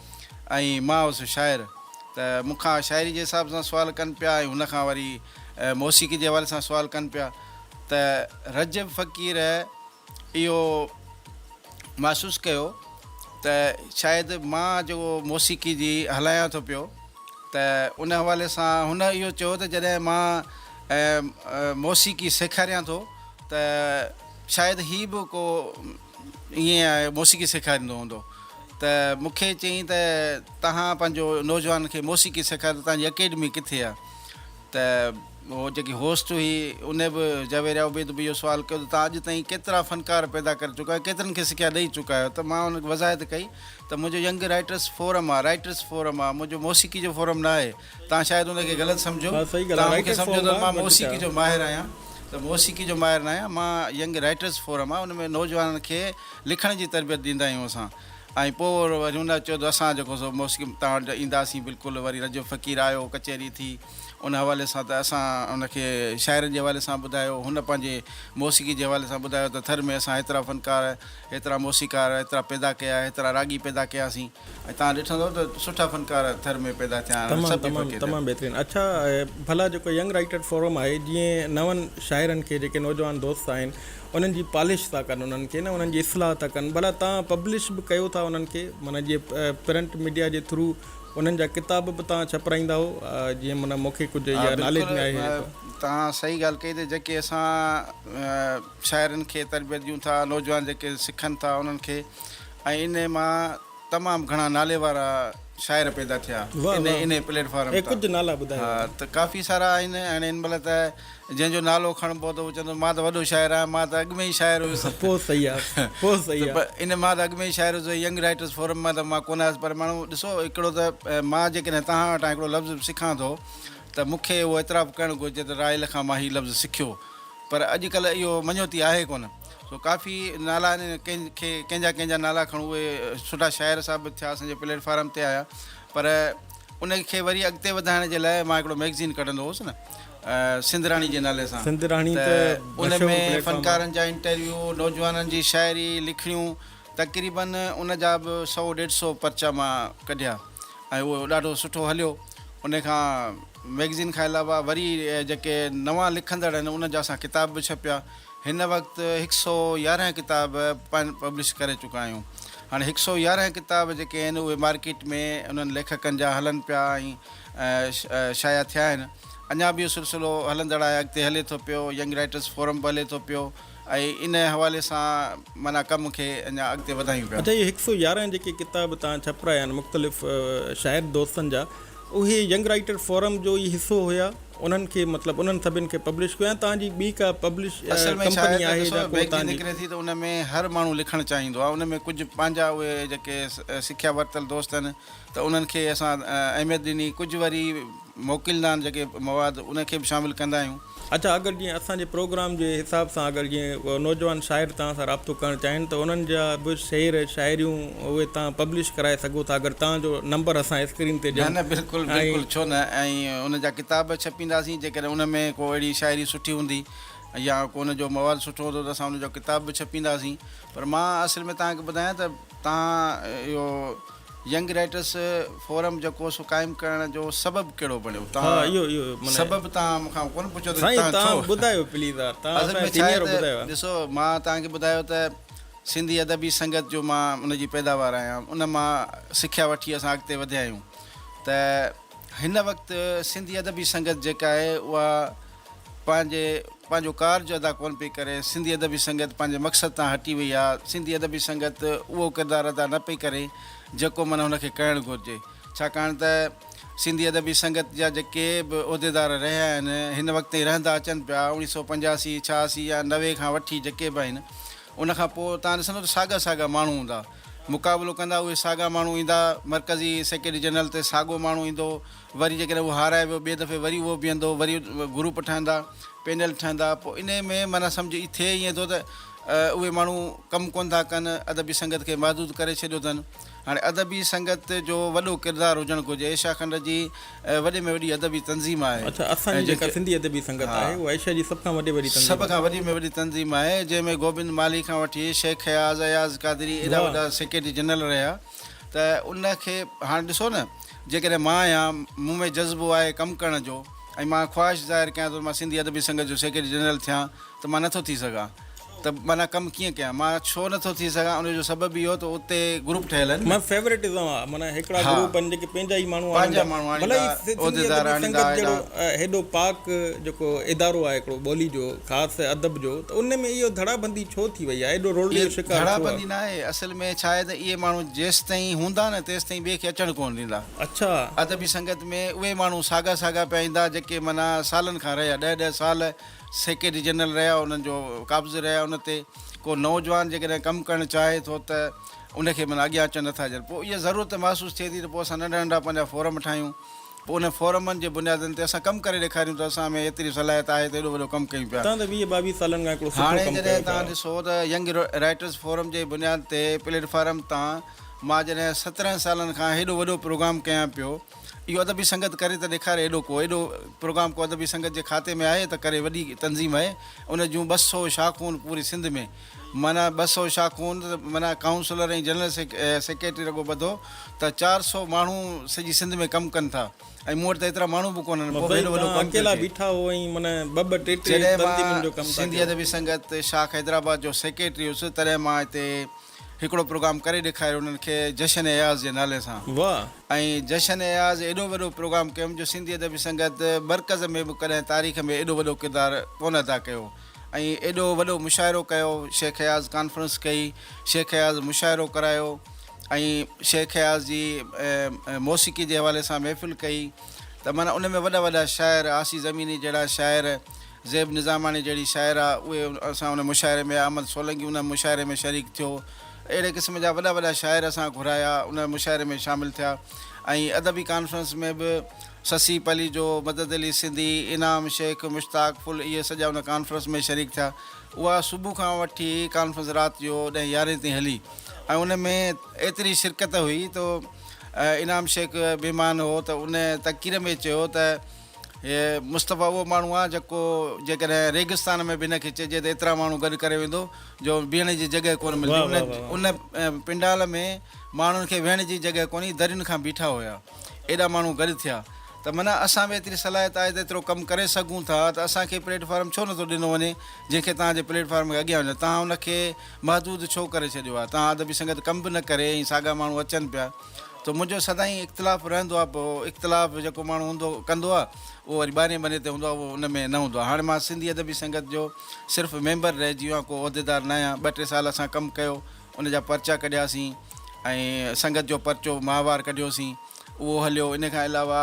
ऐं मां हुउसि शाइर। त मूंखां शाइरी जे हिसाब सां सुवाल कनि पिया ऐं हुनखां वरी मौसीक़ी जे हवाले सां सुवाल कनि पिया। त रजब फ़क़ीर इहो महसूसु कयो त शायदि मां जेको मौसीक़ी जी हलायां थो पियो त उन हवाले सां हुन इहो चयो त जॾहिं मां मौसीक़ी सेखारियां थो त शायदि ही बि को ईअं मौसीक़ी सेखारींदो हूंदो। त मूंखे चयईं त तव्हां पंहिंजो नौजवान खे मौसीक़ी सेखारियो, तव्हांजी अकेडमी किथे आहे? त उहो जेकी होस्ट हुई उन बि जवेरिया उबैद बि इहो सुवालु कयो त तव्हां अॼु ताईं केतिरा फ़नकार पैदा करे चुका आहियो, केतिरनि खे सिख्या ॾेई चुका आहियो? त मां हुनखे वज़ाहत कई त मुंहिंजो यंग राइटर्स फोरम आहे, राइटर्स फोरम आहे, मुंहिंजो मौसीक़ी जो फोरम न आहे। तव्हां शायदि हुनखे ग़लति सम्झो, तव्हां मूंखे सम्झो त मां मौसीक़ी जो माहिर आहियां। त मौसीक़ी जो माहिर न आहियां, मां यंग राइटर्स फोरम आहे, उन में नौजवाननि खे लिखण जी तरबियत ॾींदा आहियूं असां। ऐं पोइ वरी हुन चयो त असां जेको सो मौसीक़ी तव्हां वटि ईंदासीं बिल्कुलु। वरी रजब फ़क़ीर आयो, कचहरी थी, उन हवाले सां त असां उनखे शाइरनि जे हवाले सां ॿुधायो, हुन पंहिंजे मौसीक़ी जे हवाले सां ॿुधायो त थर में असां हेतिरा फ़नकार, हेतिरा मौसीक़ार हेतिरा पैदा कया, हेतिरा रागी पैदा कयासीं। ऐं तव्हां ॾिठंदव त सुठा फ़नकार थर में पैदा थिया आहिनि। तमामु बहितरीनु। अच्छा, भला जेको यंग राइटर फोरम आहे जीअं नवनि शाइरनि खे जेके नौजवान दोस्त आहिनि उन्हनि जी पॉलिश था कनि, उन्हनि खे न उन्हनि जी इस्लाह था कनि, भला तव्हां पब्लिश बि कयो था उन्हनि खे, माना जीअं प्रिंट मीडिया जे थ्रू उन्हनि जा किताब बि तव्हां छपाईंदा हो जीअं माना मूंखे कुझु इहा नॉलेज में आहे? तव्हां सही ॻाल्हि कई त जेके असां शाइरनि खे तरबियत ॾियूं था, नौजवान जेके सिखनि था उन्हनि खे, ऐं इन मां तमामु घणा नाले वारा शाइर पैदा थिया इन प्लेटफॉर्म ते। कुझु नाला ॿुधायो? हा, त काफ़ी सारा आहिनि। हाणे हिन महिल त जंहिंजो नालो खणबो त उहो चवंदो मां त वॾो शाइर आहियां, मां त अॻु में ई शाइर हुयुसि। पोइ सही आहे, पोइ सही आहे। इन मां त अॻु में ई शाइर हुयुसि, यंग राइटर्स फोरम मां त मां कोन आयुसि। पर माण्हू ॾिसो, हिकिड़ो त मां जेकॾहिं तव्हां वटां हिकिड़ो लफ़्ज़ सिखां थो त मूंखे उहो एतिरा बि करणु घुरिजे त राहिल खां मां हीउ लफ़्ज़ सिखियो। पर अॼुकल्ह इहो मञोती आहे कोन। सो काफ़ी नाला आहिनि, कंहिंजा नाला खणूं, उहे सुठा शाइर साबित थिया, असांजे प्लेटफॉर्म ते आया। पर उनखे वरी अॻिते वधाइण जे लाइ मां हिकिड़ो मैगज़ीन कढंदो हुउसि न, सिंधराणी जे नाले सां। सिंधराणी त उन में फ़नकारनि जा इंटरव्यू, नौजवाननि जी शाइरी लिखणियूं, तक़रीबन उन जा बि 100-150 पर्चा मां कढिया ऐं उहो ॾाढो सुठो हलियो। उन खां मैगज़ीन खां अलावा वरी जेके नवां लिखंदड़ आहिनि उन जा असां किताब बि छपिया। हिन वक़्तु 111 किताब पब्लिश करे चुका आहियूं। हाणे 111 किताब जेके आहिनि उहे मार्केट में उन्हनि लेखकनि जा हलनि पिया ऐं शाया थिया आहिनि। अञा बि इहो सिलसिलो हलंदड़ आहे, अॻिते हले थो पियो। यंग राइटर्स फोरम बि हले थो पियो ऐं इन हवाले सां माना कम खे अञा अॻिते वधायूं पिया। अच्छा, इहे 111 जेके किताब तव्हां छपिराया आहिनि मुख़्तलिफ़ शाइर दोस्तनि जा, उहे यंग राइटर फोरम जो ई हिसो हुया? उन्हनि खे मतिलबु उन्हनि सभिनि खे पब्लिश कयो? तव्हांजी ॿी का पब्लिश कंपनी आहे? निकिरे थी त उन में हर माण्हू लिखणु चाहींदो आहे। उन में कुझु पंहिंजा उहे जेके सिख्या वरितल दोस्त आहिनि त उन्हनि खे असां अहमियत ॾिनी, कुझु वरी मोकिलींदा आहिनि जेके मवाद, उनखे बि शामिलु कंदा आहियूं। अच्छा, अगरि जीअं असांजे प्रोग्राम जे हिसाब सां अगरि जीअं नौजवान शाइर तव्हां सां राब्तो करणु चाहिनि त उन्हनि जा बि शेर शाइरियूं उहे तव्हां पब्लिश कराए सघो था? अगरि तव्हांजो नंबर असां स्क्रीन ते ॾियूं? न, बिल्कुलु बिल्कुलु, छो न। ऐं उन जा किताब छपींदासीं, जेकॾहिं उन में को अहिड़ी शाइरी सुठी हूंदी या को उन जो मवादु सुठो हूंदो त असां उनजो किताब बि छपींदासीं। पर मां असल में तव्हांखे ॿुधायां त तव्हां इहो यंग राइटर्स फोरम जेको सो क़ाइमु करण जो सबबु कहिड़ो बणियो? हा इहो माने सबबु तव्हां मूंखां कोन पुछो त साईं तव्हां ॿुधायो प्लीज़ तव्हां असल में असांजे छा आहे सीनियर त ॿुधायो ॾिसो मां तव्हांखे ॿुधायो त सिंधी अदबी संगत जो मां उनजी पैदावार आहियां, उन मां सिख्या वठी असां अॻिते वधिया आहियूं। त हिन वक़्तु सिंधी अदबी संगत जेका आहे उहा पंहिंजो कार्ज अदा कोन पई करे। सिंधी अदबी संगत पंहिंजे मक़सद तां हटी वई आहे। सिंधी अदबी संगत उहो किरदारु अदा न पई करे जेको माना हुनखे करणु घुरिजे, छाकाणि त सिंधी अदबी संगत जा जेके बि उहिदेदार रहिया आहिनि हिन वक़्तु ई रहंदा अचनि पिया। 1985, 86 या 90 खां वठी जेके बि आहिनि, उनखां पोइ तव्हां ॾिसंदो त साॻा माण्हू हूंदा, मुक़ाबिलो कंदा उहे साॻा माण्हू ईंदा, मरकज़ी सेक्रेटरी जनरल ते साॻियो माण्हू ईंदो, वरी जेकॾहिं उहो हाराए वियो ॿिए दफ़े वरी उहो बीहंदो, वरी ग्रुप ठहंदा, पैनल ठहंदा। पोइ इन में माना सम्झ थिए ईअं थो त उहे माण्हू कमु कोन था कनि, अदबी संगत खे महदूद करे छॾियो अथनि। हाणे अदबी संगत जो वॾो किरदारु हुजणु घुरिजे। एशिया खंड जी वॾे में वॾी अदबी तंज़ीम आहे। अच्छा, असांजी जेका सिंधी अदबी संगत आहे उहा एशिया जी सभ खां वॾी सभ खां वॾी में वॾी तंज़ीम आहे, जंहिंमें गोबिंद माली खां वठी शेख हयाज़, अयाज़ कादरी एॾा वॾा सेक्रेटरी जनरल रहिया। त उनखे हाणे ॾिसो न, जेकॾहिं मां आहियां, मूं में जज़्बो आहे कमु करण जो, ऐं मां ख़्वाहिश ज़ाहिर कयां थो मां सिंधी अदबी संगत जो सेक्रेटरी जनरल थियां, त मां नथो थी सघां। त माना कमु कीअं कयां, मां छो नथो थी सघां? उनजो सबबु इहो त उते ग्रुप ठहियल आहिनि, मां फेवरेटिज़म आहे, माना हिकिड़ा ग्रुप आहिनि जेके पंहिंजा ई माण्हू हेॾो पाक जेको इदारो आहे हिकिड़ो ॿोली जो ख़ासि अदब जो, त उन में इहो धड़ाबंदी छो थी वई आहे? एॾो रोल जो शिकार धड़ाबंदी न आहे, असल में छा आहे त इहे माण्हू जेसि ताईं हूंदा न तेसि ताईं ॿिए खे अचणु कोन ॾींदा। अच्छा, अदबी संगत में उहे माण्हू साॻा पिया ईंदा जेके माना सालनि खां रहिया, 10 साल सेक्रेटरी जनरल रहिया, उन्हनि जो काब्ज़ रहिया उन ते। को नौजवान जेकॾहिं कमु करणु चाहे थो त उनखे माना अॻियां अचणु नथा ॾियनि। पोइ इहा ज़रूरत महसूसु थिए थी त पोइ असां नंढा पंहिंजा फोरम ठाहियूं, पोइ उन फोरमनि जे बुनियादनि ते असां कमु करे ॾेखारियूं त असां में एतिरी सलाहियत आहे त एॾो वॾो कमु कयूं पिया। हाणे जॾहिं तव्हां ॾिसो त यंग राइटर्स फोरम जे बुनियाद ते प्लेटफॉर्म तां मां जॾहिं 17 सालनि खां हेॾो वॾो प्रोग्राम कयां पियो, इहो अदबी संगत करे त ॾेखारे एॾो प्रोग्राम को अदबी संगत जे खाते में आहे त करे वॾी तंज़ीम आहे। उन जूं 200 शाखूं पूरी सिंध में, माना 200 शाखूं माना काउंसलर ऐं जनरल सेक्रेटरी रगो ॿधो त 400 माण्हू सॼी सिंध में कमु कनि था, ऐं मूं वटि त एतिरा माण्हू बि कोन्हनि। सिंधी अदबी संगत शाख हैदराबाद जो सेक्रेटरी हुयुसि, तॾहिं मां हिते हिकिड़ो प्रोग्राम करे ॾेखारियो उन्हनि खे जशन एयाज़ जे नाले सां। ऐं जशन एयाज़ एॾो वॾो प्रोग्राम कयुमि जो सिंधी अदबी संगत मरकज़ में बि कॾहिं तारीख़ में एॾो वॾो किरदारु कोन अदा कयो, ऐं एॾो वॾो मुशाइरो कयो। शेख हयाज़ कॉन्फ्रेंस कई, शेख हयाज़ मुशाइरो करायो, ऐं शेख हयाज़ जी मौसीक़ी जे हवाले सां महफ़िल कई। त माना उन में वॾा शाइर, आसी ज़मीनी जहिड़ा शाइर, ज़ैब निज़ामानी जहिड़ी शाइर आहे, उहे असां उन मुशाइरे में, अहमद सोलंगी उन मुशाइरे में शरीक थियो। अहिड़े क़िस्म जा वॾा शाइर असां घुराया, उन मुशाइरे में शामिलु थिया। ऐं अदबी कॉन्फ्रेंस में बि ससी पली जो, मदद अली सिंधी, इनाम शेख, मुश्ताक फुल, इहे सॼा उन कॉन्फ्रेंस में शरीक थिया। उहा सुबुह खां वठी कॉन्फ्रेंस राति जो 10-11 ताईं हली, ऐं उन में एतिरी शिरकत हुई त इनाम शेख बेमान हो त उन तक़रीर में चयो त हे मुस्तफ़ा उहो माण्हू आहे जेको जेकॾहिं रेगिस्तान में बि हिनखे चइजे त एतिरा माण्हू गॾु करे वेंदो जो विहण जी जॻह कोन मिलंदी। उन पिंडाल में माण्हुनि खे विहण जी जॻह कोन्हे, दरियुनि खां बीठा हुया, एॾा माण्हू गॾु थिया। त माना असां में एतिरी सलाहियत आहे त एतिरो कमु करे सघूं था, त असांखे प्लेटफॉर्म छो नथो ॾिनो वञे जंहिंखे तव्हांजे प्लेटफॉर्म खे अॻियां वञे। तव्हां उनखे महदूद छो करे छॾियो आहे? तव्हां अदबी संगत कमु बि न करे ऐं साॻा माण्हू अचनि पिया। त मुंहिंजो सदाईं इख़्तिलाफ़ु रहंदो आहे। पोइ इख़्तिलाफ़ु जेको माण्हू कंदो आहे उहो वरी 12 बने ते हूंदो आहे, उहो उन में न हूंदो आहे। हाणे मां सिंधी अदबी संगत जो सिर्फ़ु मेंबर रहिजी वियो आहियां, को उहिदेदार न आहियां। 2-3 साल असां कमु कयो, उन जा पर्चा कढियासीं, ऐं संगत जो पर्चो माहवार कढियोसीं, उहो हलियो। इन खां अलावा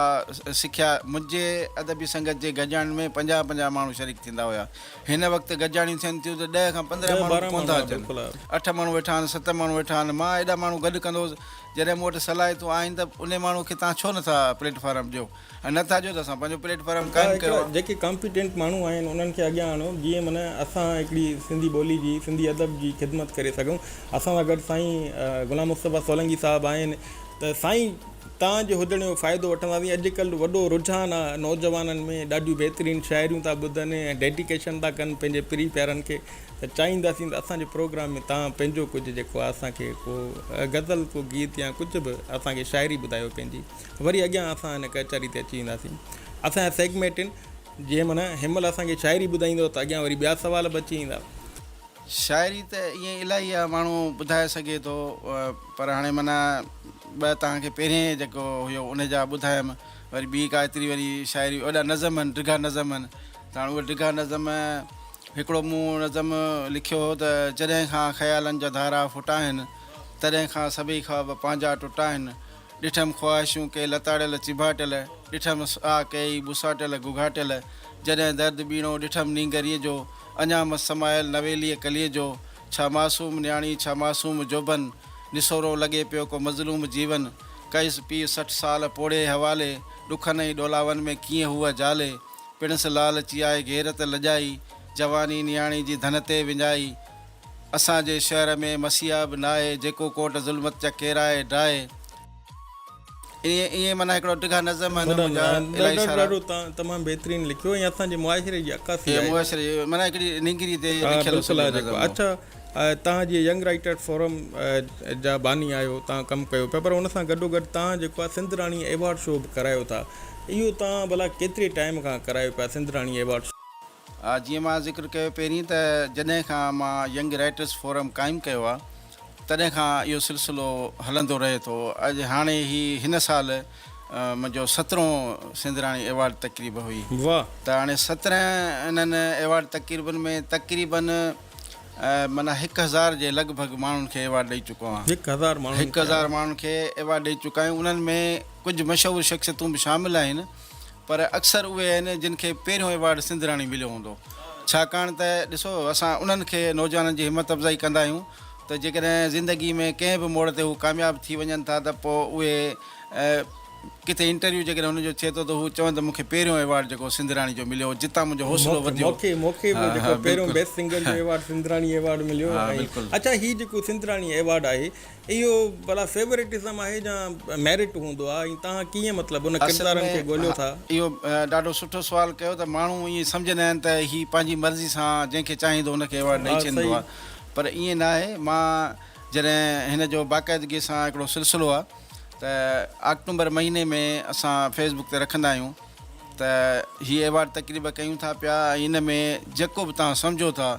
सिख्या, मुंहिंजे अदबी संगत जे गजाणियुनि में 50 माण्हू शरीक थींदा हुया। हिन वक़्तु गजाणियूं थियनि थियूं त 10 खां 15 माण्हू कोन था अचनि, 8 माण्हू वेठा आहिनि, 7 माण्हू वेठा आहिनि। मां एॾा माण्हू गॾु कंदो हुउसि। जॾहिं मूं वटि सलाहियतूं आहिनि त उन माण्हू खे तव्हां छो नथा प्लेटफॉर्म ॾियो, ऐं नथा ॾियो त असां पंहिंजो प्लेटफॉर्म क़ाइमु कयो। जेके कॉम्पिटेंट माण्हू आहिनि उन्हनि खे अॻियां आणो, जीअं माना असां हिकिड़ी सिंधी ॿोली जी, सिंधी अदब जी ख़िदमत करे सघूं। असां सां गॾु साईं गुलाम मुस्तफ़ा सोलंगी साहिबु आहिनि। त साईं तव्हांजे हुजण जो फ़ाइदो वठंदासीं। अॼुकल्ह वॾो रुझान आहे नौजवाननि में, ॾाढियूं बहितरीनु शाइरियूं था ॿुधनि ऐं डेडिकेशन था कनि पंहिंजे प्री प्यारनि खे। त चाहींदासीं त असांजे प्रोग्राम में तव्हां पंहिंजो कुझु जेको आहे असांखे को गज़ल को गीत या कुझु बि असांखे शाइरी ॿुधायो पंहिंजी। वरी अॻियां असां हिन कचहरी ते अची वेंदासीं। असांजा सेगमेंट आहिनि जीअं माना हिनमहिल असांखे शाइरी ॿुधाईंदो त अॻियां वरी ॿिया सुवाल बि अची वेंदा। शाइरी त ईअं इलाही आहे, माण्हू ॿुधाए सघे थो, पर हाणे माना ॿ तव्हांखे पहिरें जेको हुयो उन जा ॿुधायमि। वरी ॿी का एतिरी वरी शाइरी वॾा नज़म आहिनि, डिघा नज़म आहिनि। त हाणे उहे डिघा नज़म, हिकिड़ो मूं नज़म लिखियो हो त जॾहिं खां ख़्यालनि जा धारा फुटा आहिनि, तॾहिं खां सभई ख़्वाब पंहिंजा टुटा आहिनि। ॾिठमि ख़्वाहिशूं के लताड़ियल चिभाटियल, ॾिठमि आ कई बुसाटियल गुघाटियल। जॾहिं दर्द बीणो ॾिठमि नींगरीअ जो, अञा मस समायल नवेलीअ कलीअ जो। छा मासूम न्याणी छा मासूम जोबन, निसोरो लॻे पियो को मज़लूम जीवन। कईसि पीउ 60 साल पोड़े हवाले, ॾुखनि ऐं डोलावन में कीअं हूअ जाले। पिणस लालची आहे घेरत लॼाई, जवानी न्याणी जी धन ते विञाई। असांजे शहर में मसीहा बि न आहे, जेको कोट ज़ुल्मत जा केराए ड्राए। ईअं माना हिकिड़ो डिघा नज़म तमामु बहितरीनु लिखियो ऐं असांजे मुआशिरे जी अक्कासी मुआशिरे माना हिकिड़ी निंगरी ते लिखियलु। अच्छा, तव्हां जीअं यंग राइटर फोरम जा बानी आहियो, तव्हां कमु कयो पिया, पर हुन सां गॾोगॾु तव्हां जेको आहे सिंधराणी अवॉर्ड शो बि करायो था। इहो तव्हां भला केतिरे टाइम खां करायो पिया सिंधराणी अवॉर्ड शो? हा, जीअं मां ज़िक्र कयो पहिरीं त जॾहिं खां मां यंग राइटर्स फोरम क़ाइमु कयो आहे, तॾहिं खां इहो सिलसिलो हलंदो रहे थो। अॼु हाणे ई हिन साल मुंहिंजो 17हों सिंधराणी अवॉर्ड तक़रीब हुई। वाह। त हाणे 17 इन्हनि अवॉर्ड तक़रीबनि में तक़रीबन माना 1000 जे लॻभॻि माण्हुनि खे अवॉर्ड ॾेई चुको आहियां। 1000 माण्हुनि खे अवॉर्ड ॾेई चुका आहियूं। उन्हनि में कुझु मशहूरु शख़्सियतूं बि शामिलु आहिनि, पर अक्सर उहे आहिनि जिन खे पहिरियों अवॉर्ड सिंधराणी मिलियो हूंदो। छाकाणि त ॾिसो, असां उन्हनि खे नौजवाननि जी हिमत अफ़ज़ाई कंदा आहियूं त जेकॾहिं ज़िंदगी में कंहिं बि मोड़ ते हू कामयाबु थी वञनि था, त पोइ उहे किथे इंटरव्यू जेकॾहिं हुनजो थिए थो त हू चवनि त मूंखे पहिरियों अवॉर्ड जेको सिंधराणी जो मिलियो, जितां मुंहिंजो हौसलो वधियो। मूंखे बि जेको पहिरियों बेस्ट सिंगर जो अवॉर्ड सिंधराणी अवॉर्ड मिलियो। अच्छा, हीउ जेको सिंधराणी अवॉर्ड आहे, इहो भला फेवरेटिज़म आहे या मेरिट हूंदो आहे? ऐं तव्हां कीअं मतिलबु उन किरदारनि खे ॻोल्हियो था? इहो ॾाढो सुठो सुवालु कयो त माण्हू ईअं सम्झंदा आहिनि त हीअ पंहिंजी मर्ज़ी सां जंहिंखे चाहींदो हुनखे अवॉर्ड ॾेई छॾींदो आहे, पर ईअं न आहे। मां जॾहिं हिन जो बाक़ाइदगीअ सां हिकिड़ो सिलसिलो आहे त अक्टूबर महीने में असां फेसबुक ते रखंदा आहियूं त हीअ अवॉर्ड तक़रीब कयूं था पिया। इन में जेको बि तव्हां सम्झो था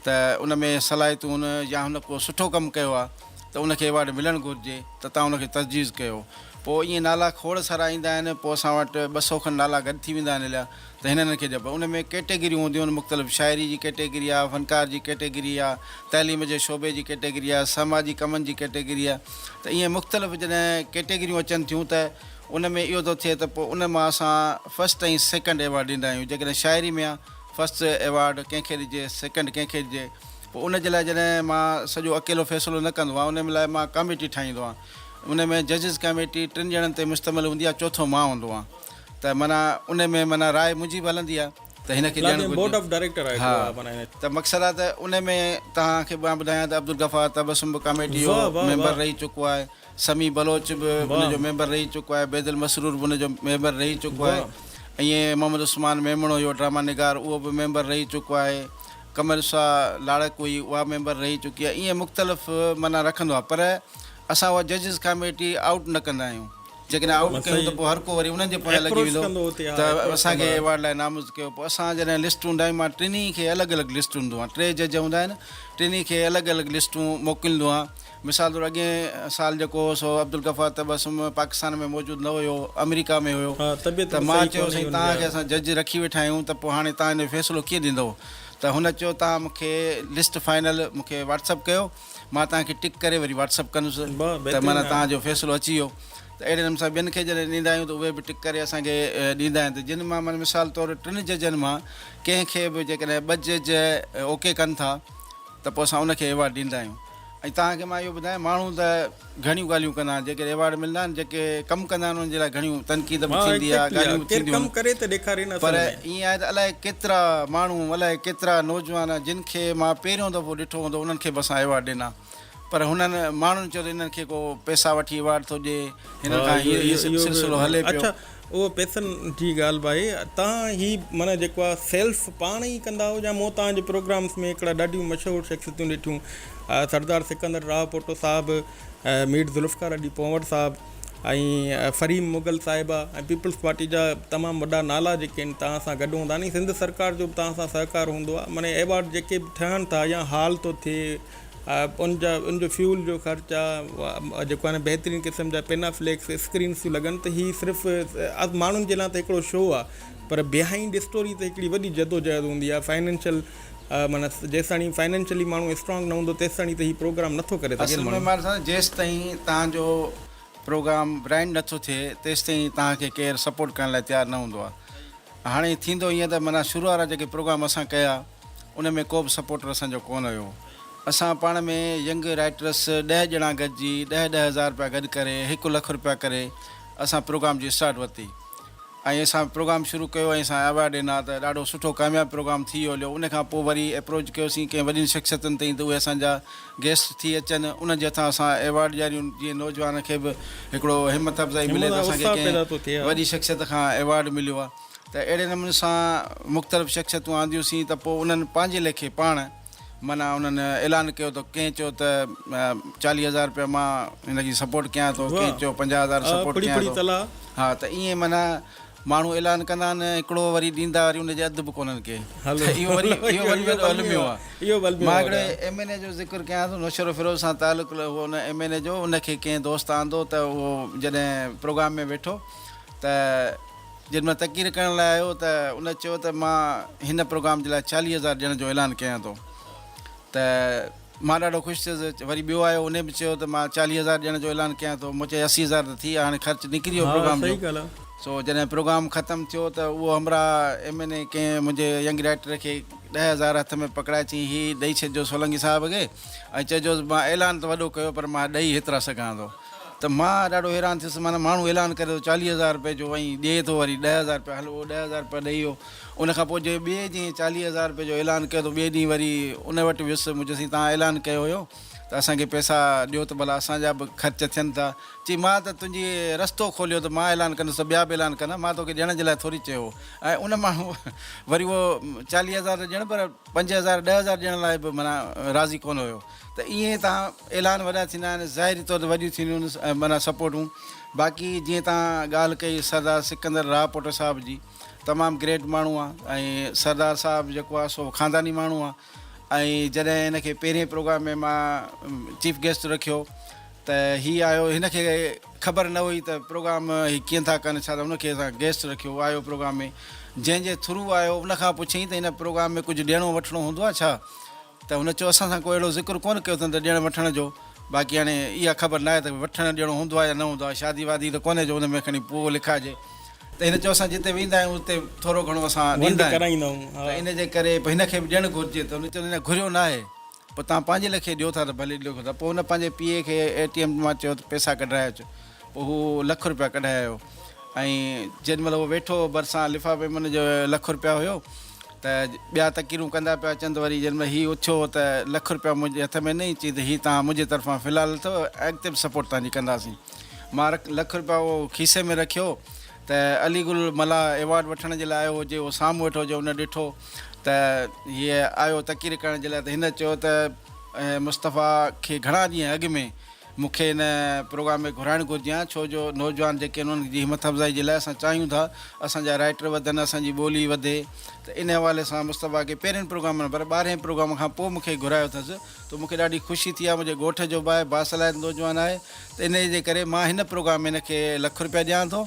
त उन में सलाहियतूं या हुन को सुठो कमु कयो आहे त उनखे अवॉर्ड मिलणु घुरिजे, त तव्हां उनखे तजवीज़ कयो। पोइ ईअं नाला खोड़ सारा ईंदा आहिनि, पोइ असां वटि 200 खनि नाला गॾु थी वेंदा आहिनि हलिया, त हिननि खे जब उन में कैटेगरियूं हूंदियूं आहिनि मुख़्तलिफ़। शाइरी जी कैटेगरी आहे, फ़नकार जी कैटेगरी आहे, तइलीम जे शोबे जी कैटेगरी आहे, समाजी कमनि जी कैटेगरी आहे। त ईअं मुख़्तलिफ़ जॾहिं कैटेगरियूं अचनि थियूं त उन में इहो थो थिए त पोइ उन मां असां फस्ट ऐं सेकेंड अवॉर्ड ॾींदा आहियूं। जेकॾहिं शाइरी में आहे फस्ट अवॉर्ड कंहिंखे ॾिजे, सेकेंड कंहिंखे ॾिजे। पोइ उन जे लाइ जॾहिं मां सॼो अकेलो फ़ैसिलो न कंदो आहियां, उन लाइ मां कमेटी ठाहींदो आहियां। उन में जजिस कमेटी 3 ॼणनि ते मुश्तमिल हूंदी आहे, चौथो मां हूंदो आहियां। त माना उन में माना राय मुंहिंजी बि हलंदी आहे त हिनखे बोर्ड ऑफ डायरेक्टर आहे। हा, त मक़सदु आहे त उन में तव्हांखे मां ॿुधायां त अब्दुल गफ़ार तबसुम बि कमेटी जो मेंबर रही चुको आहे, समी बलोच बि उनजो मेंबर रही चुको आहे, बेदल मसरूर बि उनजो मेंबर रही चुको आहे। ईअं मोहम्मद उस्मान मेमणो हुयो ड्रामा निगार, उहो बि मेंबर रही चुको आहे। कमर शाह लाड़क हुई, उहा मेंबर रही चुकी आहे। ईअं मुख़्तलिफ़ माना रखंदो आहे, पर असां उहा जजिस कमेटी आउट न कंदा आहियूं। जेकॾहिं आउट कयूं त पोइ हर को वरी उन्हनि जे पोयां लॻी वेंदो त असांखे अवॉर्ड लाइ नामज़द कयो। पोइ असां जॾहिं लिस्ट हूंदा आहियूं, मां टिनी खे अलॻि अलॻि लिस्ट हूंदो आहे, 3 जज हूंदा आहिनि, टिनी खे अलॻि अलॻि लिस्टूं मोकिलींदो आहे। मिसाल तौरु अॻे साल जेको हो सो अब्दुल गफ़ार तबसुम पाकिस्तान में मौजूदु न हुयो, अमेरिका में हुयो, त मां चयो साईं तव्हांखे असां जज रखी वेठा आहियूं, त पोइ हाणे तव्हां हिन फ़ैसिलो कीअं ॾींदव? त हुन चयो तव्हां मूंखे लिस्ट फाइनल मूंखे व्हाट्सअप कयो, मां तव्हांखे टिक करे वरी व्हाट्सअप कंदुसि, त माना तव्हांजो फ़ैसिलो अची वियो। त अहिड़े नमूने सां ॿियनि खे जॾहिं ॾींदा आहियूं त उहे बि टिक करे असांखे ॾींदा आहिनि। त जिन मां माना मिसाल तौरु 3 जजनि मां कंहिंखे बि जेकॾहिं 2 जज ओके कनि था त पोइ असां उनखे अवॉर्ड ॾींदा आहियूं। ऐं तव्हांखे मां इहो ॿुधायां, माण्हू त घणियूं ॻाल्हियूं कंदा आहिनि, जेके अवॉर्ड मिलंदा आहिनि, जेके कमु कंदा आहिनि उन्हनि जे लाइ घणियूं तनक़ीद बि थींदी आहे, ॻाल्हियूं बि थींदियूं आहिनि। पर ईअं आहे त अलाए केतिरा माण्हू, अलाए केतिरा नौजवान जिन खे मां पहिरियों दफ़ो ॾिठो हूंदो उन्हनि खे बि असां अवॉर्ड ॾिना, पर हुननि माण्हुनि चयो त इन्हनि खे को पैसा वठी अवार्ड थो ॾिए हिन खां हीअ सिलसिलो हले पियो। अच्छा, उहो पैसनि जी ॻाल्हि भाई, तव्हां ही माना जेको आहे सेल्फ पाण ई कंदा हो या मूं तव्हांजे प्रोग्राम्स में हिकिड़ा ॾाढियूं मशहूरु शख़्सियतूं ॾिठियूं, सरदार सिकंदर राव पोटो साहिबु, मीर ज़ुल्फ़कार अली पोवड़ साहिबु ऐं फ़रीम मुग़ल साहिबा ऐं पीपल्स पार्टी जा तमामु वॾा नाला जेके आहिनि तव्हां सां गॾु हूंदा नी, सिंध सरकार जो बि तव्हां सां सहकार हूंदो आहे, माने एवॉर्ड जेके बि ठहनि था या हाल थो थिए उनजो फ्यूल जो ख़र्चु आहे जेको आहे न बहितरीनु क़िस्म जा पेनाफ्लेक्स स्क्रीन्स थियूं लॻनि, त हीअ सिर्फ़ु माण्हुनि जे लाइ त हिकिड़ो शो आहे, पर बिहाइंड स्टोरी त हिकिड़ी वॾी जदोजहद हूंदी आहे। फाइनेंशियल माना जेसिताणी फाइनेंशियली माण्हू स्ट्रॉंग न हूंदो तेसिताणी त हीउ प्रोग्राम नथो करे सघे। जेसि ताईं तव्हांजो प्रोग्राम ब्रांड नथो थिए तेसि ताईं तव्हांखे केरु सपोर्ट करण लाइ तयारु न हूंदो आहे। हाणे थींदो ईअं त माना शुरू वारा जेके प्रोग्राम असां कया उन में को बि सपोर्टर असांजो कोन हुयो। असां पाण में यंग राइटर्स 10 ॼणा गॾिजी 10,000 रुपया गॾु करे 1 लख रुपया करे असां प्रोग्राम जी स्टार्ट वरिती ऐं असां प्रोग्राम शुरू कयो ऐं असां अवार्ड ॾिना त ॾाढो सुठो कामयाबु प्रोग्राम थी वियो। उन खां पोइ वरी अप्रोच कयोसीं कंहिं वॾियुनि शख़्सियतुनि ताईं त उहे असांजा गेस्ट थी अचनि, उन जे हथां असां अवार्ड ॾियारियूं, जीअं नौजवान खे बि हिकिड़ो हिमत अफ़ज़ाई मिले त असांखे कंहिं वॾी शख़्सियत खां अवार्ड मिलियो आहे। त अहिड़े नमूने सां मुख़्तलिफ़ शख़्सियतूं आंदियूंसीं त पोइ उन्हनि पंहिंजे लेखे पाण माना उन्हनि ऐलान कयो त कंहिं चयो त 40,000 रुपया मां हिनजी सपोर्ट कयां थो, कंहिं चयो 50,000 सपोर्ट कयां थो। हा, त ईअं माना माण्हू ऐलान कंदा आहिनि, हिकिड़ो वरी ॾींदा वरी उनजे अधु बि कोन्हनि के। इहो वरी अलमियो आहे। मां हिकिड़े MNA जो ज़िक्र कयां थो, नौशर फिरोज़ सां तालुक़ु हुओ उन MNA जो, उनखे कंहिं दोस्त आंदो त उहो जॾहिं प्रोग्राम में वेठो त जंहिंमहिल तक़रीर करण लाइ आयो त उन चयो त मां हिन प्रोग्राम जे लाइ 40,000 ॼण जो ऐलान कयां थो। त मां ॾाढो ख़ुशि थियुसि। वरी ॿियो आयो, उन बि चयो त मां 40,000 ॼण जो ऐलान कयां थो। मूं चयो 80,000 त थी विया, हाणे ख़र्चु निकिरी वियो प्रोग्राम जो। सो जॾहिं प्रोग्राम ख़तमु थियो त उहो हमरा MNA कंहिं मुंहिंजे यंग राइटर खे 10,000 हथ में पकड़ाए चई हीअ ॾेई छॾिजो सोलंकी साहिब खे ऐं चइजो मां ऐलान त वॾो कयो पर मां ॾेई हेतिरा सघां थो। त मां ॾाढो हैरान थियुसि, माना माण्हू ऐलान करे थो 40,000 रुपए जो ऐं ॾिए थो वरी 10,000 रुपया, हलो उहो 10,000 रुपया ॾेई वियो। उनखां पोइ जे ॿिए ॾींहुं 40,000 रुपए जो ऐलान कयो त ॿिए ॾींहुं वरी उन वटि वियुसि, मुंहिंजे तव्हां ऐलान कयो हुयो त असांखे पैसा ॾियो त भला असांजा बि ख़र्च थियनि था। चई मां त तुंहिंजी रस्तो खोलियो त मां ऐलान कंदुसि त ॿिया बि ऐलान कंदा, मां तोखे ॾियण जे लाइ थोरी चयो। ऐं उन माण्हू वरी उहो 40,000 ॾियण पर 5,000 10,000 ॾियण लाइ बि माना राज़ी कोन हुयो। त ईअं तव्हां ऐलान वॾा थींदा आहिनि, ज़ाहिरी तौर ते वॾियूं थींदियूं माना सपोर्टूं। बाक़ी जीअं तव्हां ॻाल्हि कई सरदार सिकंदर राव पोटो साहिब जी, तमामु ग्रेट माण्हू आहे ऐं सरदार साहिबु जेको आहे सो ख़ानदानी माण्हू आहे। ऐं जॾहिं हिनखे पहिरें प्रोग्राम में मां चीफ गेस्ट रखियो त हीअ आयो, हिनखे ख़बर न हुई त प्रोग्राम हीअ कीअं था कनि, छा त हुनखे असां गेस्ट रखियो, आयो प्रोग्राम में, जंहिंजे थ्रू आयो उनखां पुछईं त हिन प्रोग्राम में कुझु ॾियणो वठिणो हूंदो आहे छा? त हुन चयो असां सां कोई अहिड़ो ज़िक्र कोन कयो अथनि त ॾियण वठण जो, बाक़ी हाणे इहा ख़बर न आहे त वठणु ॾियणो हूंदो आहे या न हूंदो आहे, शादी वादी त कोन्हे जो हुन में खणी पोइ लिखाइजे। त हिन चयो असां जिते वेंदा आहियूं उते थोरो घणो असां ॾींदा आहियूं, त इन जे करे भई हिनखे बि ॾियणु घुरिजे। त हुन चयो हिन घुरियो न आहे, पोइ तव्हां पंहिंजे लेखे ॾियो था त भले ॾियो था। पोइ हुन पंहिंजे PA खे ATM मां चयो त पैसा कढाए अचु, पोइ हू 1 लख रुपया कढाए आयो। ऐं जेॾीमहिल उहो वेठो भरिसां लिफ़ाफ़े में हुनजो 1 लख रुपया हुयो त ॿिया तकीरूं कंदा पिया अचनि। त वरी जेॾीमहिल हीउ उथियो त 1 लख रुपया मुंहिंजे हथ में न ई, चई त हीअ तव्हां मुंहिंजे तरफ़ां फ़िलहालु अथव, अॻिते बि सपोर्ट तव्हांजी कंदासीं। मां 1 लख रुपया उहो खीसे में रखियो त अलीगुल मला अवॉर्ड वठण जे लाइ आयो हुजे, उहो साम्हूं वेठो हुजे, उन ॾिठो त हीअ आयो तक़रीर करण जे लाइ। त हिन चयो त मुस्तफ़ा खे घणा ॾींहं अॻु में मूंखे हिन प्रोग्राम में घुराइणु घुरिजे हा, छो जो नौजवान जेके आहिनि उन्हनि जी हिमत अफ़ज़ाई जे लाइ असां चाहियूं था असांजा राइटर वधनि, असांजी ॿोली वधे। त इन हवाले सां मुस्तफ़ा खे पहिरें प्रोग्राम में पर 12हें प्रोग्राम खां पोइ मूंखे घुरायो अथसि, त मूंखे ॾाढी ख़ुशी थी आहे। मुंहिंजे ॻोठ जो बि आहे, बासलायत नौजवान आहे, त इन जे करे मां हिन प्रोग्राम में हिनखे 1 लख रुपया ॾियां थो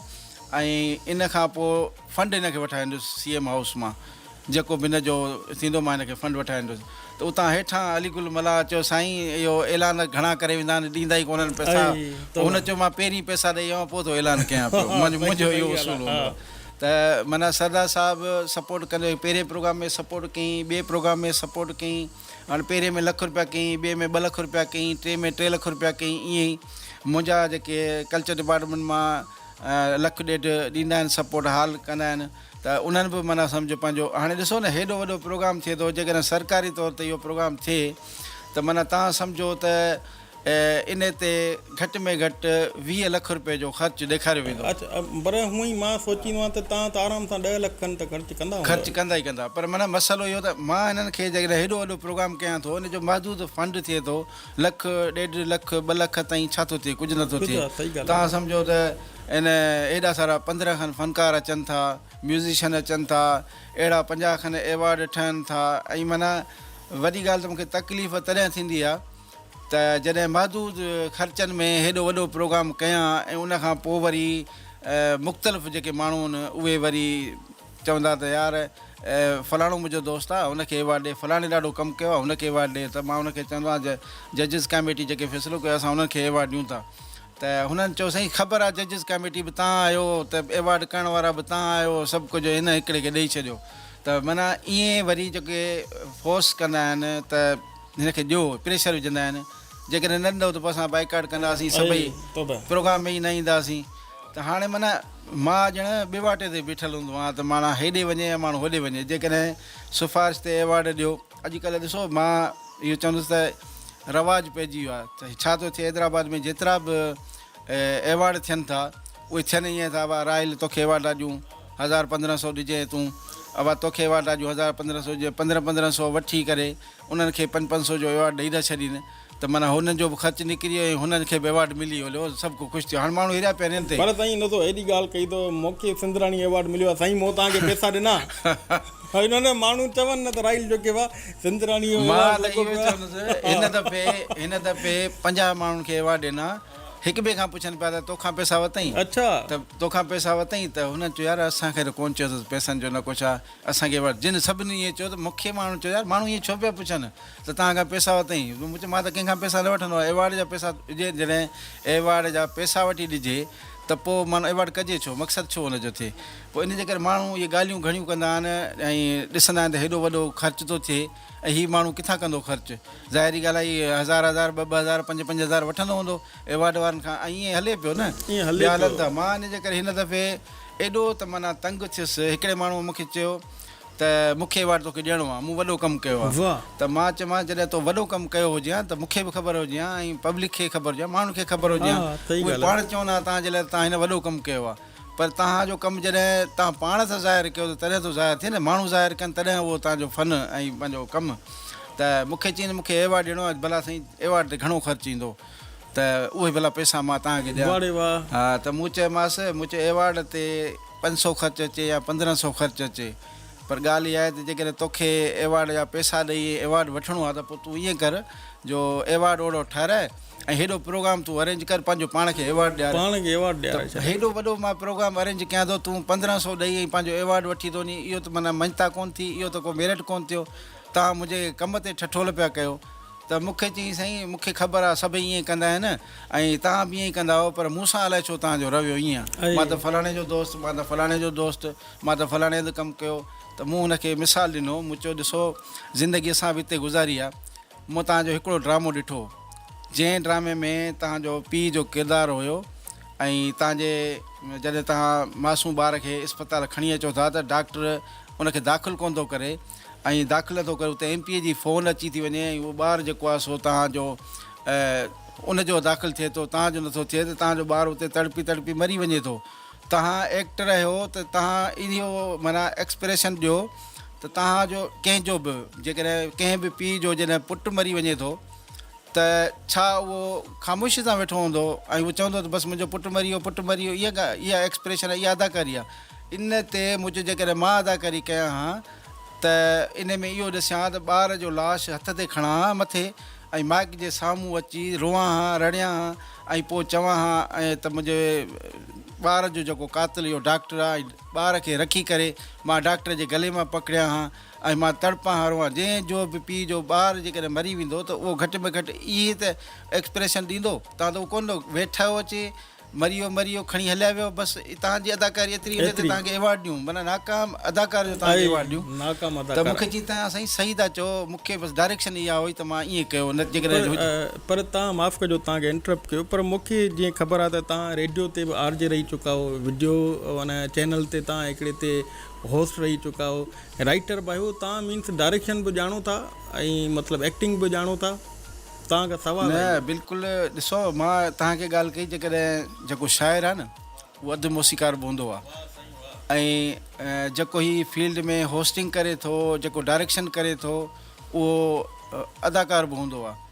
ऐं इन खां पोइ फंड हिनखे वठाईंदुसि CM हाउस मां, जेको बि हिन जो थींदो मां हिनखे फंड वठाईंदुसि। त उतां हेठां अलीगुल मला चयो साईं इहो ऐलान घणा करे वेंदा आहिनि, ॾींदा ई कोन्हनि पैसा। हुन चयो मां पहिरीं पैसा ॾेई आहियां पोइ थो ऐलान कयां पियो, मुंहिंजो इहो उसूल हूंदो। त माना सरदार साहिबु सपोर्ट कंदे पहिरें प्रोग्राम में सपोर्ट कयईं, ॿिए प्रोग्राम में सपोर्ट कयईं, हाणे पहिरें में 1 लख रुपया कयईं, ॿिए में 2 लख रुपया कयईं, टे में 3 लख रुपया कयईं। ईअं ई मुंहिंजा जेके कल्चर डिपार्टमेंट मां 1.5 लख ॾींदा आहिनि सपोर्ट, हाल कंदा आहिनि। त उन्हनि बि माना सम्झो पंहिंजो, हाणे ॾिसो न हेॾो वॾो प्रोग्राम थिए थो, जेकॾहिं सरकारी तौर ते इहो प्रोग्राम थिए त माना तव्हां सम्झो त इन ते घटि में घटि 20 लख रुपए जो ख़र्चु ॾेखारियो वेंदो। अच्छा पर हूअं ई मां सोचींदो आहियां त तव्हां त आराम सां 10 लख खनि त ख़र्चु कंदा हूंदव। ख़र्चु कंदा ई कंदा, पर माना मसालो इहो त मां हिननि खे जॾहिं हेॾो वॾो प्रोग्राम कयां थो, हिन जो महदूद फंड थिए थो 1 लख 1.5 लख 2 लख ताईं छा थो थिए, कुझु नथो थिए। सही ॻाल्हि तव्हां सम्झो त इन एॾा सारा 15 खनि फनकार अचनि था, म्यूज़िशियन अचनि था, अहिड़ा 50 खनि एवॉर्ड ठहनि था। ऐं माना वॾी ॻाल्हि त मूंखे तकलीफ़ तॾहिं थींदी आहे त जॾहिं महदूद ख़र्चनि में हेॾो वॾो प्रोग्राम कयां ऐं उन खां पोइ वरी मुख़्तलिफ़ जेके माण्हू आहिनि उहे वरी चवंदा त यार फलाणो मुंहिंजो दोस्त आहे, हुनखे एवॉर्ड ॾे, फलाणे ॾाढो कमु कयो आहे, हुनखे एवॉर्ड ॾे। त मां हुनखे चवंदो आहियां जजिस कमेटी जेके फ़ैसिलो कयो असां हुननि खे एवॉर्ड ॾियूं था। त हुननि चयो साईं ख़बर आहे जजिस कमेटी बि तव्हां आहियो, त एवॉर्ड करण वारा बि तव्हां आहियो, सभु कुझु हिन हिकिड़े खे ॾेई छॾियो। त माना ईअं वरी जेके फोर्स कंदा आहिनि त हिनखे ॾियो, प्रेशर विझंदा आहिनि। जेकॾहिं न ॾिनो त पोइ असां बाइकाट कंदासीं, सभई प्रोग्राम में ई न ईंदासीं। त हाणे माना मां ॼण ॿिए वाटे ते बीठल हूंदो आहियां त माना हेॾे वञे या माण्हू होॾे वञे। जेकॾहिं सिफ़ारिश ते एवॉर्ड ॾियो, अॼुकल्ह ॾिसो मां इहो चवंदुसि त रवाजु पइजी वियो आहे। त छा थो थिए, हैदराबाद में जेतिरा बि एवॉर्ड थियनि था उहे थियनि ईअं था, अबा राइल तोखे एवॉर्ड था ॾियूं, 1000-1500 ॾिजे तूं, अबा तोखे एवॉर्ड था ॾियूं 1000-1500 ॾिजे, 1500 वठी करे उन्हनि खे 500 जो एवॉर्ड ॾेई था छॾीनि। त माना हुननि जो बि ख़र्चु निकिरी वियो ऐं हुननि खे बि एवॉर्ड मिली वियो, सभु को ख़ुशि थियो। हाणे माण्हू हिरिया पिया आहिनि ते। पर साईं न थो हेॾी ॻाल्हि कई त मूंखे सिंधराणी एवॉर्ड मिलियो आहे साईं, मूं तव्हांखे पैसा ॾिना। हिन माण्हू चवनि न त राइल जो के सिंधराणी हिन दफ़े 50 माण्हुनि खे एवॉर्ड ॾिना, हिक ॿिए खां पुछनि पिया त तोखां पैसा वरितई। अच्छा त तोखां पैसा वरितई त हुननि चयो यार असांखे त कोन चयो अथसि पैसनि जो न कुझु आहे, असांखे एवॉर्ड जिन सभिनी ईअं चयो त मूंखे माण्हू चयो यार माण्हू ईअं छो पिया पुछनि त तव्हां खां पैसा वरितई। मां त कंहिंखां पैसा न वठंदो आहियां। एवॉर्ड जा पैसा ॾिजे, जॾहिं एवॉर्ड जा पैसा वठी ॾिजे त पोइ माना एवॉर्ड कजे छो, मक़सदु छो हुनजो थिए। पोइ इन जे करे माण्हू इहे ॻाल्हियूं घणियूं कंदा आहिनि ऐं ॾिसंदा आहिनि त हेॾो वॾो ख़र्चु थो थिए ऐं हीअ माण्हू किथां कंदो ख़र्चु। ज़ाहिरी ॻाल्हि आहे, 1000-1000 2-2000 5-5000 वठंदो हूंदो एवॉर्ड वारनि खां, ऐं ईअं हले पियो न, ईअं हलनि था। मां इन जे करे हिन दफ़े एॾो त माना तंग थियुसि। हिकिड़े माण्हू मूंखे चयो त मूंखे एवॉर्ड तोखे ॾियणो आहे, मूं वॾो कमु कयो आहे। त मां चयोमांसि जॾहिं तो वॾो कमु कयो हुजे हा त मूंखे बि ख़बर हुजे हा ऐं पब्लिक खे ख़बर हुजे हा, माण्हुनि खे ख़बर हुजे हा। उहे पाण चवंदा तव्हांजे लाइ तव्हां हिन वॾो कमु कयो आहे, पर तव्हांजो कमु जॾहिं तव्हां पाण सां ज़ाहिर कयो त तॾहिं थो ज़ाहिर थिए न, माण्हू ज़ाहिर कनि तॾहिं उहो तव्हांजो फ़न ऐं पंहिंजो कमु। त मूंखे चई मूंखे एवॉर्ड ॾियणो आहे, भला साईं एवॉर्ड ते घणो ख़र्चु ईंदो, त उहे भला पैसा मां तव्हांखे ॾियां। हा त मूं चयोमांसि मुंहिंजे एवॉर्ड ते 500 ख़र्चु अचे या 1500 ख़र्चु अचे, पर ॻाल्हि इहा आहे त जेकॾहिं तोखे एवॉर्ड जा पैसा ॾेई एवॉर्ड वठिणो आहे त पोइ तूं ईअं कर जो एवॉर्ड ओड़ो ठाराए ऐं हेॾो प्रोग्राम तूं अरेंज कर, पंहिंजो पाण खे एवॉर्ड ॾियारे। हेॾो वॾो मां प्रोग्राम अरेंज कयां थो, तूं 1500 ॾेई ऐं पंहिंजो एवॉर्ड वठी थो वञी, इहो त माना मञता कोन थी, इहो त को मेरिट कोन थियो। तव्हां मुंहिंजे कम ते ठठोल पिया कयो। त मूंखे चई साईं मूंखे ख़बर आहे सभई ईअं कंदा आहिनि ऐं तव्हां बि ईअं कंदा आहियो, पर मूंसां अलाए छो तव्हांजो रवैयो ईअं आहे। मां त फलाणे जो दोस्त, मां त फलाणे जो दोस्त, मां त फलाणे हंधि कमु कयो। त मूं हुनखे मिसाल ॾिनो, मूं चयो ॾिसो ज़िंदगी असां बि हिते गुज़ारी आहे। मूं तव्हांजो हिकिड़ो ड्रामो ॾिठो, जंहिं ड्रामे में तव्हांजो पीउ जो किरदारु हुयो ऐं तव्हांजे जॾहिं तव्हां मासूम ॿार खे इस्पताल खणी अचो था त डॉक्टर उनखे दाख़िलु कोन थो करे ऐं दाख़िल थो करे, उते MP जी फ़ोन अची थी वञे ऐं उहो ॿारु जेको आहे सो तव्हांजो उनजो दाख़िलु थिए थो, तव्हांजो नथो थिए त तव्हांजो ॿारु उते तड़पी तड़पी मरी वञे थो। तव्हां एक्टर आहियो त तव्हां इहो माना एक्सप्रेशन ॾियो त तव्हांजो कंहिंजो बि जेकॾहिं कंहिं बि पीउ जो जॾहिं पुटु मरी वञे थो त छा उहो ख़ामोशी सां वेठो हूंदो ऐं उहो चवंदो त बसि मुंहिंजो पुटु मरी वियो। इहा एक्सप्रेशन आहे, इहा अदाकारी आहे। इन ते मुंहिंजो जेकॾहिं मां अदाकारी कयां हा त इन में इहो ॾिसां त ॿार जो लाश हथ ते खणा हा मथे ऐं माइक जे साम्हूं अची रोआं हा, रड़ियां हा ऐं पोइ चवां हा ऐं त मुंहिंजे ॿार जो जेको कातिल इहो डॉक्टर आहे, ॿार खे रखी करे मां डॉक्टर जे गले मां पकड़ियां हा ऐं मां तड़पां हा रोआं। जंहिंजो बि पीउ जो ॿारु जेकॾहिं मरी वेंदो त उहो घटि में घटि इहे त एक्सप्रेशन ॾींदो। तव्हां त उहो कोन वेठा अचे मरियो खणी हलिया वियो, बसि तव्हांजी अदाकारी एतिरी ते तव्हांखे एवॉर्ड ॾियूं, माना नाकाम अदाकार जो तव्हांखे एवॉर्ड ॾियूं। त मूंखे चई तव्हां साईं सही था चओ, मूंखे बसि डायरेक्शन इहा हुई त मां ईअं कयो न जेकॾहिं। पर तव्हां माफ़ु कजो तव्हांखे इंटरप्ट कयो, पर मूंखे जीअं ख़बर आहे त तव्हां रेडियो ते बि RJ रही चुका हो, वीडियो माना चैनल ते तव्हां हिकिड़े ते होस्ट रही चुका हो, राइटर बि आहियो, तव्हां मीन्स डायरेक्शन बि ॼाणो था ऐं मतिलबु एक्टिंग बि ॼाणो था। तव्हांखां सवाल न बिल्कुलु ॾिसो मां तव्हांखे ॻाल्हि कई जेकॾहिं जेको शाइर आहे न उहो अधु मौसीक़ार बि हूंदो आहे ऐं जेको ही फील्ड में होस्टिंग करे थो जेको डायरेक्शन करे थो उहो अदाकार बि हूंदो आहे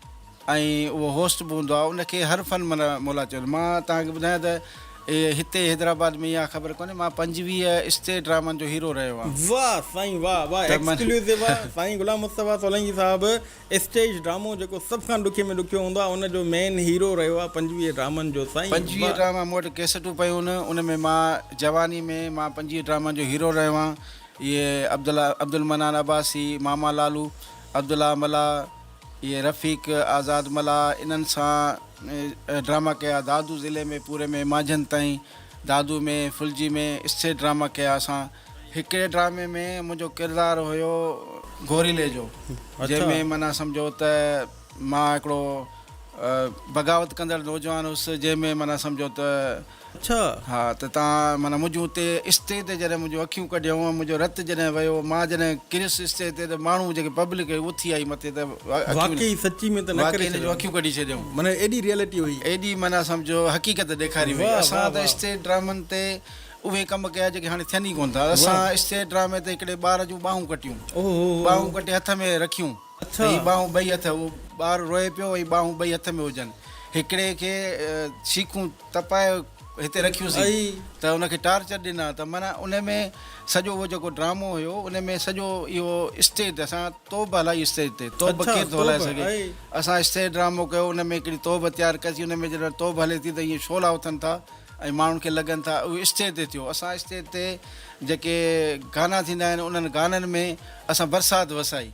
ऐं उहो होस्ट बि हूंदो आहे उनखे हर फन माना मौला चयो मां तव्हांखे ॿुधायां त हिते हैदराबाद में इहा ख़बर कोन्हे मां 25 स्टेट ड्रामनि जो हीरो रहियो आहे। वाह साईं वाह वाह एक्सक्लूसिव आहे साईं गुलाम मुस्तफ़ा सोलंकी साहिबु स्टेज ड्रामो जेको सभ खां ॾुखियो में ॾुखियो हूंदो आहे उनजो मेन हीरो रहियो आहे 25 ड्रामनि जो साईं 25 ड्रामा मूं वटि कैसेटूं पयूं आहिनि उन में मां जवानी में मां 25 ड्रामनि जो हीरो रहियो आहियां। इहे अब्दुल मनान अब्बासी मामा लालू अब्दुल्ला मला इहे रफ़ीक आज़ाद मला इन्हनि सां ड्रामा कया दादू ज़िले में पूरे में माझनि ताईं दादू में फुलजी में स्टेट ड्रामा कया असां। हिकिड़े ड्रामे में मुंहिंजो किरदारु हुयो गोरीले जो जंहिंमें माना सम्झो त मां हिकिड़ो बग़ावत कंदड़ नौजवान हुउसि जंहिंमें माना सम्झो त अच्छा हा त तव्हां माना मुंहिंजो हुते स्टेज ते जॾहिं मुंहिंजो अखियूं कढियऊं मुंहिंजो रतु जॾहिं वियो मां जॾहिं किरियुसि स्टेज ते त माण्हू जेके पब्लिक उथी आई मथे त वाकई सच्ची में त न करे वाकई अखियूं कढी छॾियऊं माना एॾी रियलिटी हुई एॾी माना सम्झो हक़ीक़त ॾेखारी हुई। असां त स्टेज ड्रामनि ते उहे कम कया जेके हाणे थियनि ई कोन था। असां स्टेज ड्रामे ते हिकिड़े ॿार जूं ॿाहूं कटियूं ॿाहूं कटे हथ में रखियूं ही ॿाहूं ॿई हथ उहो ॿारु रोए पियो ऐं ॿाहूं ॿई हथ में हुजनि हिकिड़े खे शीखूं तपाए हिते रखियूंसीं त उनखे टार्चर ॾिना त माना उन में सॼो उहो जेको ड्रामो हुयो उन में सॼो इहो स्टेज असां तोब हलाई स्टेज ते तोब केरु थो हलाए सघे असां स्टेज ड्रामो कयो उन में हिकिड़ी तोब तयारु कयोसीं उन में जॾहिं तोब हले थी त ईअं शोला उथनि था ऐं माण्हुनि खे लॻनि था उहो स्टेज ते थियो। असां स्टेज ते जेके गाना थींदा आहिनि उन्हनि गाननि में असां बरसाति वसाई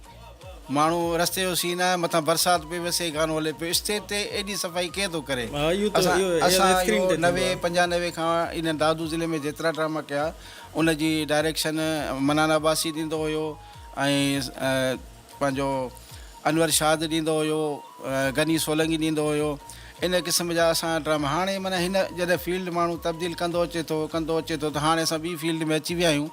माण्हू रस्ते जो सीन आहे मथां बरसाति पई वसे गानो हले पियो स्टेज ते एॾी सफ़ाई केरु थो करे। असां 90-95 खां इन दादू ज़िले में जेतिरा ड्रामा कया उनजी डायरेक्शन मनाना अब्बासी ॾींदो हुयो ऐं पंहिंजो अनवर शाद ॾींदो हुयो गनी सोलंकी ॾींदो हुयो इन क़िस्म जा असां ड्रामा। हाणे माना हिन जॾहिं फील्ड माण्हू तब्दील कंदो अचे थो त हाणे असां ॿी फील्ड में अची विया आहियूं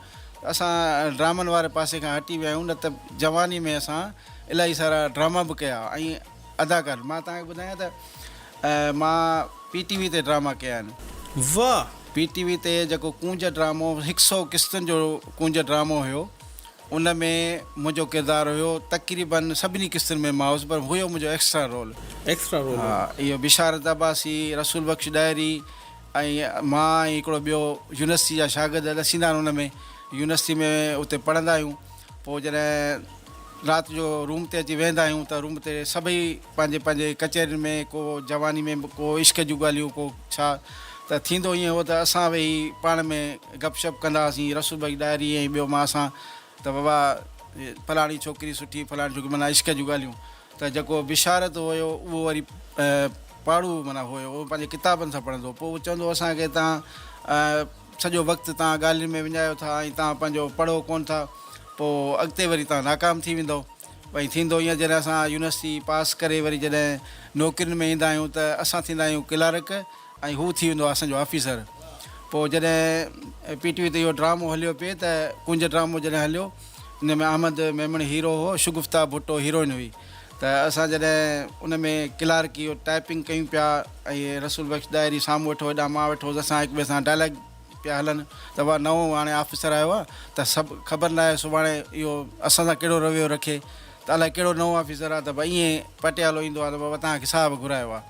असां ड्रामनि वारे पासे खां हटी विया आहियूं न त जवानी में असां इलाही सारा ड्रामा बि कया ऐं अदाकार मां तव्हांखे ॿुधायां त मां PTV ते ड्रामा कया आहिनि। वाह PTV ते जेको कूंज ड्रामो 100 किस्तुनि जो कूंज ड्रामो हुयो उन में मुंहिंजो किरदारु हुयो तक़रीबन सभिनी किस्तुनि में मां हुउसि पर हुयो मुंहिंजो एक्स्ट्रा रोल हा इहो बिशारत अब्बासी रसूल बख्श डायरी ऐं मां ऐं हिकिड़ो ॿियो यूनिवर्सिटी जा शागिर्द ॾसींदा आहिनि उन में यूनिवर्सिटी में उते पढ़ंदा आहियूं पोइ जॾहिं राति जो रूम ते अची वेंदा आहियूं त रूम ते सभई पंहिंजे पंहिंजे कचहरियुनि में को जवानी में को इश्क जूं ॻाल्हियूं को छा त थींदो ईअं हो त असां वेही पाण में गपशप कंदा हुआसीं रसूल बख्श डायरी ऐं ॿियो मां असां त बाबा फलाणी छोकिरी सुठी फलाणी छोकिरी माना इश्क जूं ॻाल्हियूं त जेको बिशारत हुयो उहो वरी पाड़ू माना हुयो उहो पंहिंजे किताबनि सां पढ़ंदो पोइ उहो चवंदो असांखे तव्हां सॼो वक़्तु तव्हां ॻाल्हियुनि में विञायो था ऐं तव्हां पंहिंजो पढ़ो कोन था पोइ अॻिते वरी तव्हां नाकाम थी वेंदो भई थींदो ईअं जॾहिं असां यूनिवर्सिटी पास करे वरी जॾहिं नौकिरियुनि में ईंदा आहियूं त असां थींदा आहियूं क्लार्क ऐं हू थी वेंदो आहे असांजो ऑफिसर। पोइ जॾहिं PTV ते इहो ड्रामो हलियो पिए त कुंज ड्रामो जॾहिं हलियो इन में अहमद मेमण हीरो हो शुगुफ्ता भुट्टो हीरोइन हुई त असां जॾहिं उन में क्लार्क इहो टाइपिंग कयूं पिया ऐं रसूल बख्श डायरी साम्हूं वेठो हेॾां मां वेठो असां हिक ॿिए सां डायलॉग पिया हलनि त उहा नओं हाणे ऑफिसर आयो आहे त सभु ख़बर न आहे सुभाणे इहो असां सां कहिड़ो रवैयो रखे त अलाए कहिड़ो नओं ऑफिसर आहे त भई ईअं पटियालो ईंदो आहे त बाबा तव्हांखे हिसाबु घुरायो आहे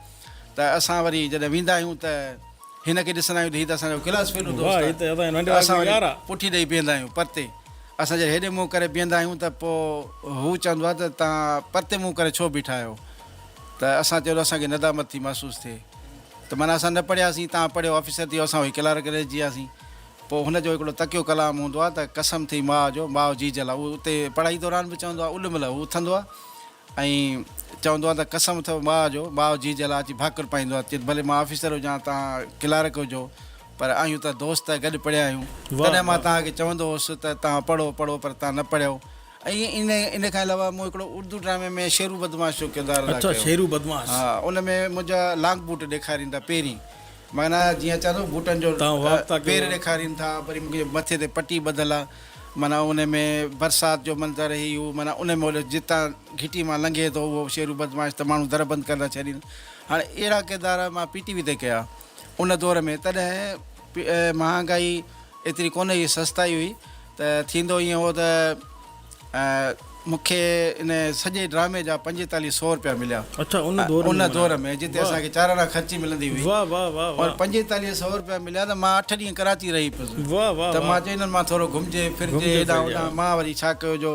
त असां वरी जॾहिं वेंदा आहियूं त हिन खे ॾिसंदा आहियूं त हीअ त असांजो क्लास फेल हूंदो आहे असां वरी पुठी ॾेई बीहंदा आहियूं परते असां जॾहिं हेॾे मुंहुं करे बीहंदा आहियूं त पोइ हू चवंदो आहे त तव्हां परते मुंहुं करे छो बीठा आहियो त असां चयो असांखे नदामत थी महसूसु थिए त माना असां न पढ़ियासीं तव्हां पढ़ियो ऑफिसर थी वियो असां वरी क्लार्क रहिजी वियासीं। पोइ हुनजो हिकिड़ो तकियो कलाम हूंदो आहे त कसम थी माउ जो माउ जी जल आहे उहो उते पढ़ाई दौरान बि चवंदो आहे उल महिल हू उथंदो आहे ऐं चवंदो आहे त कसम अथव माउ जो माउ जी जल अची भाकुर पाईंदो आहे भले मां ऑफिसर हुजां तव्हां क्लार्क हुजो पर आहियूं त दोस्त गॾु पढ़िया आहियूं तॾहिं मां तव्हांखे चवंदो हुउसि त तव्हां पढ़ो पर तव्हां न पढ़ियो। ऐं इन खां अलावा मूं हिकिड़ो उर्दू ड्रामे में शेरू बदमाश जो किरदारु शेरू बदमाश हा उन में मुंहिंजा लांग बूट ॾेखारींदा पहिरीं माना जीअं चवंदो बूटनि जो पेर ॾेखारीनि था वरी मूंखे मथे ते पटी ॿधल आहे माना उन में बरसाति जो मंज़र ही हू माना उन में जितां घिटी मां लंघे थो उहो शेरू बदमाश त माण्हू दर बंदि कंदा छॾीनि। हाणे अहिड़ा किरदार मां PTV ते कया उन दौर में। तॾहिं महांगाई एतिरी कोन हुई, सस्ताई हुई, त थींदो ईअं हो त मूंखे इन सॼे ड्रामे जा 4500 रुपया मिलिया। अच्छा, उन दौर में जिते असांखे चाराना ख़र्ची मिलंदी हुई। वाह वाह वाह और 4500 रुपया मिलिया त मां 8 ॾींहं कराची रही पियुसि। वाह वाह त मां चवंदुमि मां थोरो घुमिजे फिरिजे हेॾां होॾां। मां वरी छा कयो जो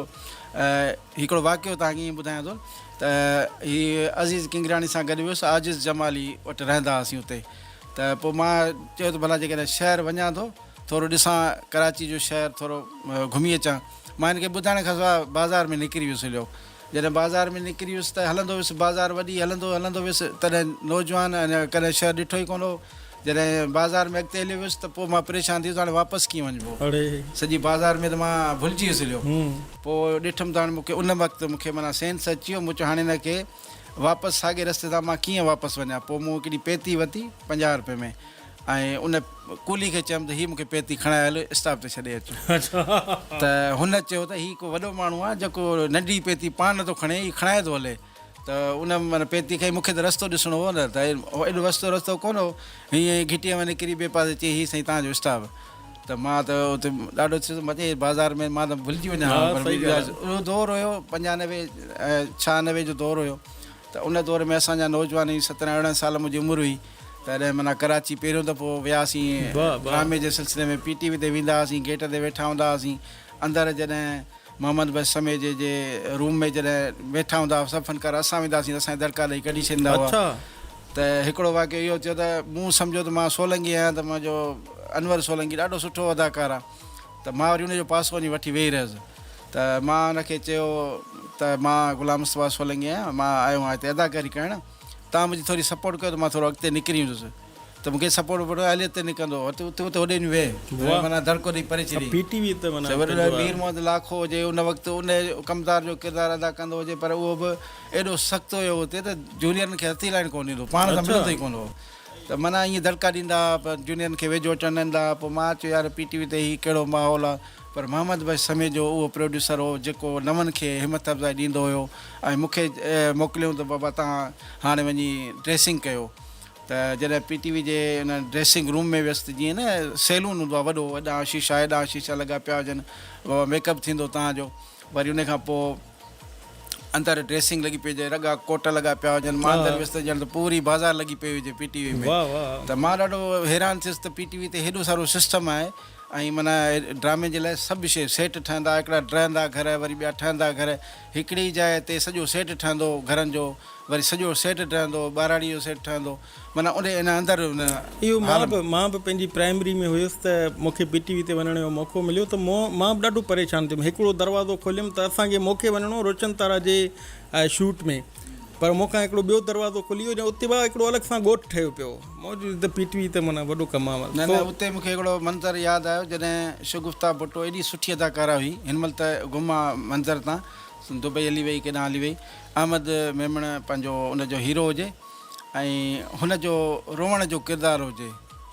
हिकिड़ो वाक़ियो तव्हांखे ईअं ॿुधायां थो त हीअ अज़ीज़ किंगरानी सां गॾु वियुसि, आजिज़ जमाली वटि रहंदा हुआसीं हुते। त पोइ मां चयो त भला जेकॾहिं शहर वञा थो थोरो ॾिसां कराची जो शहर, थोरो घुमी अचां। मां हिनखे ॿुधाइण खां सवाइ बाज़ार में निकिरी वियुसि हलियो। जॾहिं बाज़ार में निकिरी वियुसि त हलंदो वियुसि, बाज़ार वॾी हलंदो वियुसि, तॾहिं नौजवान अञा कॾहिं शहर ॾिठो ई कोन हो। जॾहिं बाज़ार में अॻिते हलियो वियुसि त पोइ मां परेशान थी वियुसि, हाणे वापसि कीअं वञिबो। सॼी बाज़ार में त मां भुलिजी वियुसि हलियो। पोइ ॾिठुमि त हाणे मूंखे उन वक़्तु मूंखे माना सेंस अची वियो। मूं चयो हाणे हिनखे वापसि साॻे रस्ते तां मां कीअं वापसि वञा। पोइ मूं हिकिड़ी पेती वरिती 50 रुपए में, ऐं उन कूली खे चयुमि त हीअ मूंखे पेती खणाए हल स्टॉप ते छॾे अचु। त हुन चयो त हीअ को वॾो माण्हू आहे जेको नंढी पेती पाण नथो खणे, हीअ खणाए थो हले। त उन माना पेती खई। मूंखे त रस्तो ॾिसणो हो न, त एॾो रस्तो कोन हो। हीअं घिटीअ में निकिरी ॿिए पासे चई हीअ साईं तव्हांजो स्टॉप। त मां त उते ॾाढो मथे बाज़ार में मां त भुलिजी वञा। उहो दौर हुयो 95 96 जो दौर हुयो। त उन दौर में असांजा नौजवान 17-18 साल मुंहिंजी उमिरि हुई। तॾहिं माना कराची पहिरियों दफ़ो वियासीं ड्रामे जे सिलसिले में। PTV ते वेंदा हुआसीं, गेट ते वेठा हूंदा हुआसीं। अंदरि जॾहिं मोहम्मद बस समय जे रूम में जॾहिं वेठा हूंदा हुआ सभु फनकार, असां वेंदा हुआसीं त असांखे दड़का ॾेई कढी छॾींदा हुआ। त हिकिड़ो वाक़ियो इहो थियो त मूं सम्झो त मां सोलंगी आहियां, त मुंहिंजो अनवर सोलंगी ॾाढो सुठो अदाकार आहे। त मां वरी उनजो पासो वञी वठी वेही रहियुसि। त मां हुनखे चयो त मां गुलाम मुस्तफ़ा सोलंगी आहियां, मां आयो आहियां हिते अदाकारी करणु, तव्हां मुंहिंजी थोरी सपोर्ट कयो त मां थोरो अॻिते निकिरी वेंदुसि। त मूंखे सपोर्ट वठो हले ते निकिरंदो उते होॾे वञी वेह, माना धड़को ॾेई परे छॾी। PTV ते माना मीर मोहम्मद लाखो हुजे उन वक़्तु उन कमदार जो किरदारु अदा कंदो हुजे, पर उहो बि एॾो सख़्तु हुयो हुते त जूनियरनि खे हथी लाइण कोन ईंदो, पाण सां मिलंदो ई कोन हो। त माना ईअं धड़का ॾींदा पर जूनियरनि खे वेझो अचणु न ॾींदा। पोइ मां चयो यार PTV ते हीउ कहिड़ो माहौल आहे। पर मोहम्मद भाई समय जो उहो प्रोड्यूसर हो जेको नवनि खे हिमत अफ़ज़ाई ॾींदो हुयो ऐं मूंखे मोकिलियो त बाबा तव्हां हाणे वञी ड्रेसिंग कयो। त जॾहिं PTV जे हुन ड्रेसिंग रूम में वियसि, जीअं न सैलून हूंदो आहे वॾो, हेॾां शीशा लॻा पिया हुजनि, मेकअप थींदो तव्हांजो। वरी उन खां पोइ अंदरि ड्रेसिंग लॻी पई हुजे, रॻा कोट लॻा पिया हुजनि। मां अंदरि वियुसि त ॼण त पूरी बाज़ार लॻी पई हुजे PTV में। त मां ॾाढो हैरान थियुसि त PTV ते हेॾो सारो सिस्टम आहे ऐं माना ड्रामे जे लाइ सभु शइ सेट ठहंदा, हिकिड़ा रहंदा घर, वरी ॿिया ठहंदा घर, हिकिड़ी जाइ ते सॼो सेट ठहंदो घरनि जो, वरी सॼो सेट ठहंदो, ॿाराड़ी जो सेट ठहंदो, माना उन अंदरि इहो मां बि पंहिंजी प्राइमरी में हुयुसि त मूंखे PTV ते वञण जो मौक़ो मिलियो त मां बि ॾाढो परेशान थियुमि। हिकिड़ो दरवाज़ो खोलियुमि त असांखे मूंखे वञिणो रोशन तारा जे शूट में, पर मूंखां हिकिड़ो ॿियो दरवाज़ो खुली वियो, उते बि हिकिड़ो अलॻि सां ॻोठु ठहियो पियो मौजूदु। त PTV ते माना वॾो कमु आहे। न उते मूंखे हिकिड़ो मंज़र यादि आयो जॾहिं शगुफ्ता भुट्टो एॾी सुठी अदाकारा हुई, हिन महिल त घुमा मंज़र तां दुबई हली वई, केॾांहुं हली वई। अहमद मेमण पंहिंजो उनजो हीरो हुजे ऐं हुनजो रोअण जो किरदारु हुजे।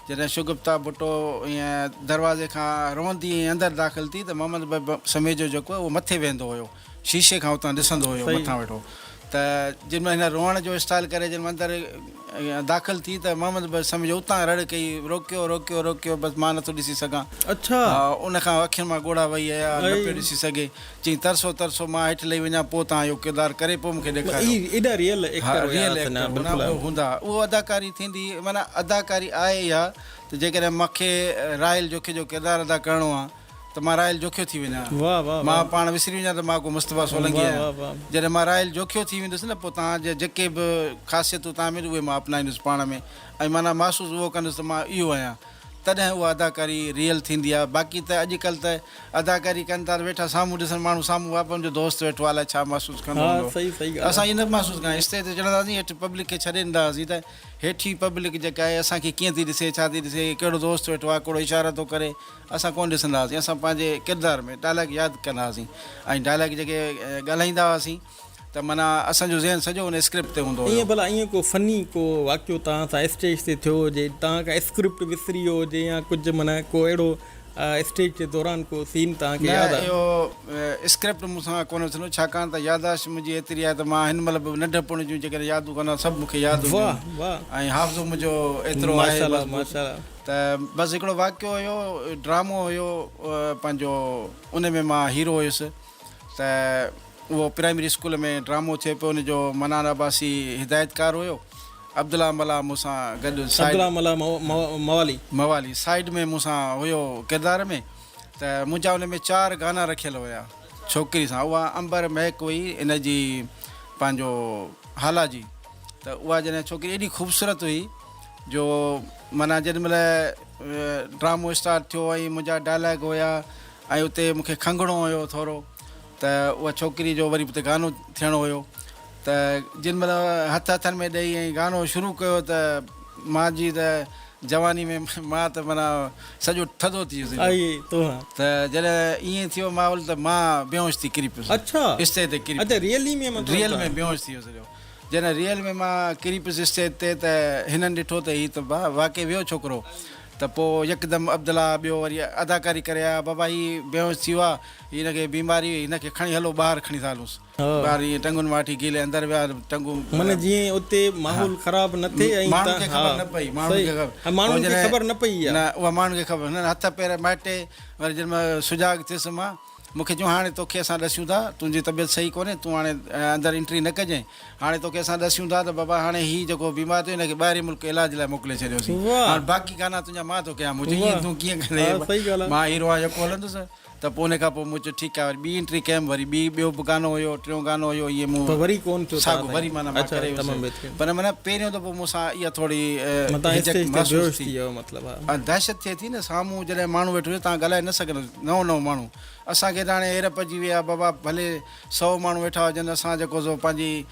जॾहिं शगुफ्ता भुट्टो ईअं दरवाज़े खां रोअंदी अंदरि दाख़िल थी त मोहम्मद समय जो जेको आहे उहो मथे वेंदो हुयो, शीशे खां उतां ॾिसंदो हुयो मथां वेठो। त जिन महिल हिन रोअण जो स्टाइल करे जिन अंदरि दाख़िल थी त मोहम्मद समय उतां रड़ कई, रोकियो रोकियो रोकियो, बसि मां नथो ॾिसी सघां। अच्छा, उनखां अखियुनि मां ॻोढ़ा वही आया, न पियो ॾिसी सघे। चई तरसो तरसो मां हेठि लही वञा, पोइ तव्हां इहो किरदारु करे पोइ मूंखे ॾेखारियो। रियल हूंदा, उहो अदाकारी थींदी। माना अदाकारी आहे इहा त जेकॾहिं मूंखे राहिल जोखे जो किरदारु अदा करिणो आहे त मां राहिल जोखियो थी वञा। मां पाण विसरी वञा त मां को मुस्तफ़ा सोलंगी आहियां। जॾहिं मां राहिल जोखियो थी वेंदुसि न, पोइ तव्हांजे जेके बि ख़ासियतूं तव्हां में उहे मां अपनाईंदुसि पाण में, ऐं माना महसूसु उहो कंदुसि त मां इहो आहियां, तॾहिं उहा अदाकारी रियल थींदी आहे। बाक़ी त अॼुकल्ह त अदाकारी कनि था वेठा साम्हूं ॾिसनि माण्हू, साम्हूं आहे मुंहिंजो दोस्त वेठो आहे, छा महसूसु कंदो। असां ईअं न महसूसु कयूं, स्टेज ते चढ़ंदासीं हेठि पब्लिक खे छॾे ॾींदासीं त हेठि पब्लिक जेका आहे असांखे कीअं थी ॾिसे, छा थी ॾिसे, कहिड़ो दोस्त वेठो आहे, कहिड़ो इशारो थो करे, असां कोन ॾिसंदा हुआसीं। असां पंहिंजे किरदार में डायलॉग यादि कंदा हुआसीं ऐं डायलॉग जेके ॻाल्हाईंदा हुआसीं त माना असांजो ज़हन सॼो हुन स्क्रिप्ट ते हूंदो। ईअं भला ईअं को फनी को वाक़ियो तव्हां सां स्टेज ते थियो हुजे, तव्हां खां स्क्रिप्ट विसरी वियो हुजे या कुझु माना को अहिड़ो स्टेज जे दौरान को सीन तव्हांखे यादि आहे? इहो स्क्रिप्ट मूंसां कोन थींदो छाकाणि त याददाश्त मुंहिंजी एतिरी आहे त मां हिन महिल बि नंढपण जूं जेके यादूं कंदो सभु मूंखे यादि वाह हूंदियूं वाह, ऐं हाफ़्ज़ो मुंहिंजो एतिरो आहे माशाल्लाह बसि। माशाल्लाह। त बसि हिकिड़ो वाक़ियो हुयो, ड्रामो हुयो पंहिंजो, उन में मां हीरो हुयुसि। त उहो प्राइमरी स्कूल में ड्रामो थिए पियो, उनजो मनान अब्बासी हिदायतकार हुयो, अब्दुल्ला मला मूंसां गॾु अब्दुल्ला मला मवाली साइड में मूंसां हुयो किरदार में। त मुंहिंजा उन में 4 गाना रखियल हुया छोकिरी सां, उहा अंबर महक हुई इन जी पंहिंजो हाला जी। त उहा जॾहिं छोकिरी एॾी ख़ूबसूरत हुई जो माना जेॾी महिल ड्रामो स्टार्ट थियो ऐं मुंहिंजा डायलॉग हुया ऐं उते मूंखे खंघणो हुयो थोरो, त उहा छोकिरी जो वरी उते गानो थियणो हुयो। त जिन महिल हथनि में ॾेई ऐं गानो शुरू कयो त मां जी त जवानी में मां त माना सॼो थधो थी वियुसि। त जॾहिं ईअं थियो माहौल त मां बेहोश थी किरी पियुसि। अच्छा, स्टेज ते किरी, रियल में बेहोश थी वियुसि। जॾहिं रियल में मां किरी पियुसि स्टेज ते, त हिननि ॾिठो त हीअ त वाक़ई वियो छोकिरो। त पोइ यकदमि अब्दुल्ला ॿियो वरी अदाकारी करे आया, बाबा हीअ बेहोश थी वियो आहे, हिनखे बीमारी, हिनखे खणी हलो ॿाहिरि खणी था हलूंसि। ॿाहिरि ईअं टंगुनि माठी गीले अंदरि विया, टंगू माना जीअं उते माहौल ख़राब न थिए, माण्हुनि खे ख़बर न पई, माण्हुनि खे ख़बर न पई न, उहा माण्हुनि खे ख़बर न, हथ पेर माइटे। वरी जॾहिं मां सुजाग थियुसि मां, मूंखे चयो हाणे तोखे असां ॾसियूं था, तुंहिंजी तबियत सही कोन्हे, तूं हाणे अंदरि एंट्री न कजांइ, हाणे तोखे असां ॾसियूं था त बाबा हाणे हीउ जेको बीमार थियो हिनखे ॿाहिरि मुल्क इलाज लाइ मोकिले छॾियोसीं, हाणे बाक़ी गाना तुंहिंजा मां थो कयां। मुंहिंजो ईअं तूं कीअं कंदे, मां हीरो आहियां जेको हलंदुसि। त पोइ उन खां पोइ मूं चयो ठीकु आहे, वरी ॿी एंट्री कयमि, वरी ॿियो बि गानो हुयो, टियों गानो हुयो, ईअं मूं वरी कोन थियो साॻियो वरी माना मां करे वियुसि। पर माना पहिरियों दफ़ो मूंसां इहा थोरी महसूस थी, दहशत थिए थी न, साम्हूं जॾहिं माण्हू वेठो हुजे तव्हां ॻाल्हाए न सघंदो, नओं माण्हू। असांखे त हाणे हेर पइजी विया बाबा, भले 100 माण्हू वेठा हुजनि, असां जेको सो पंहिंजी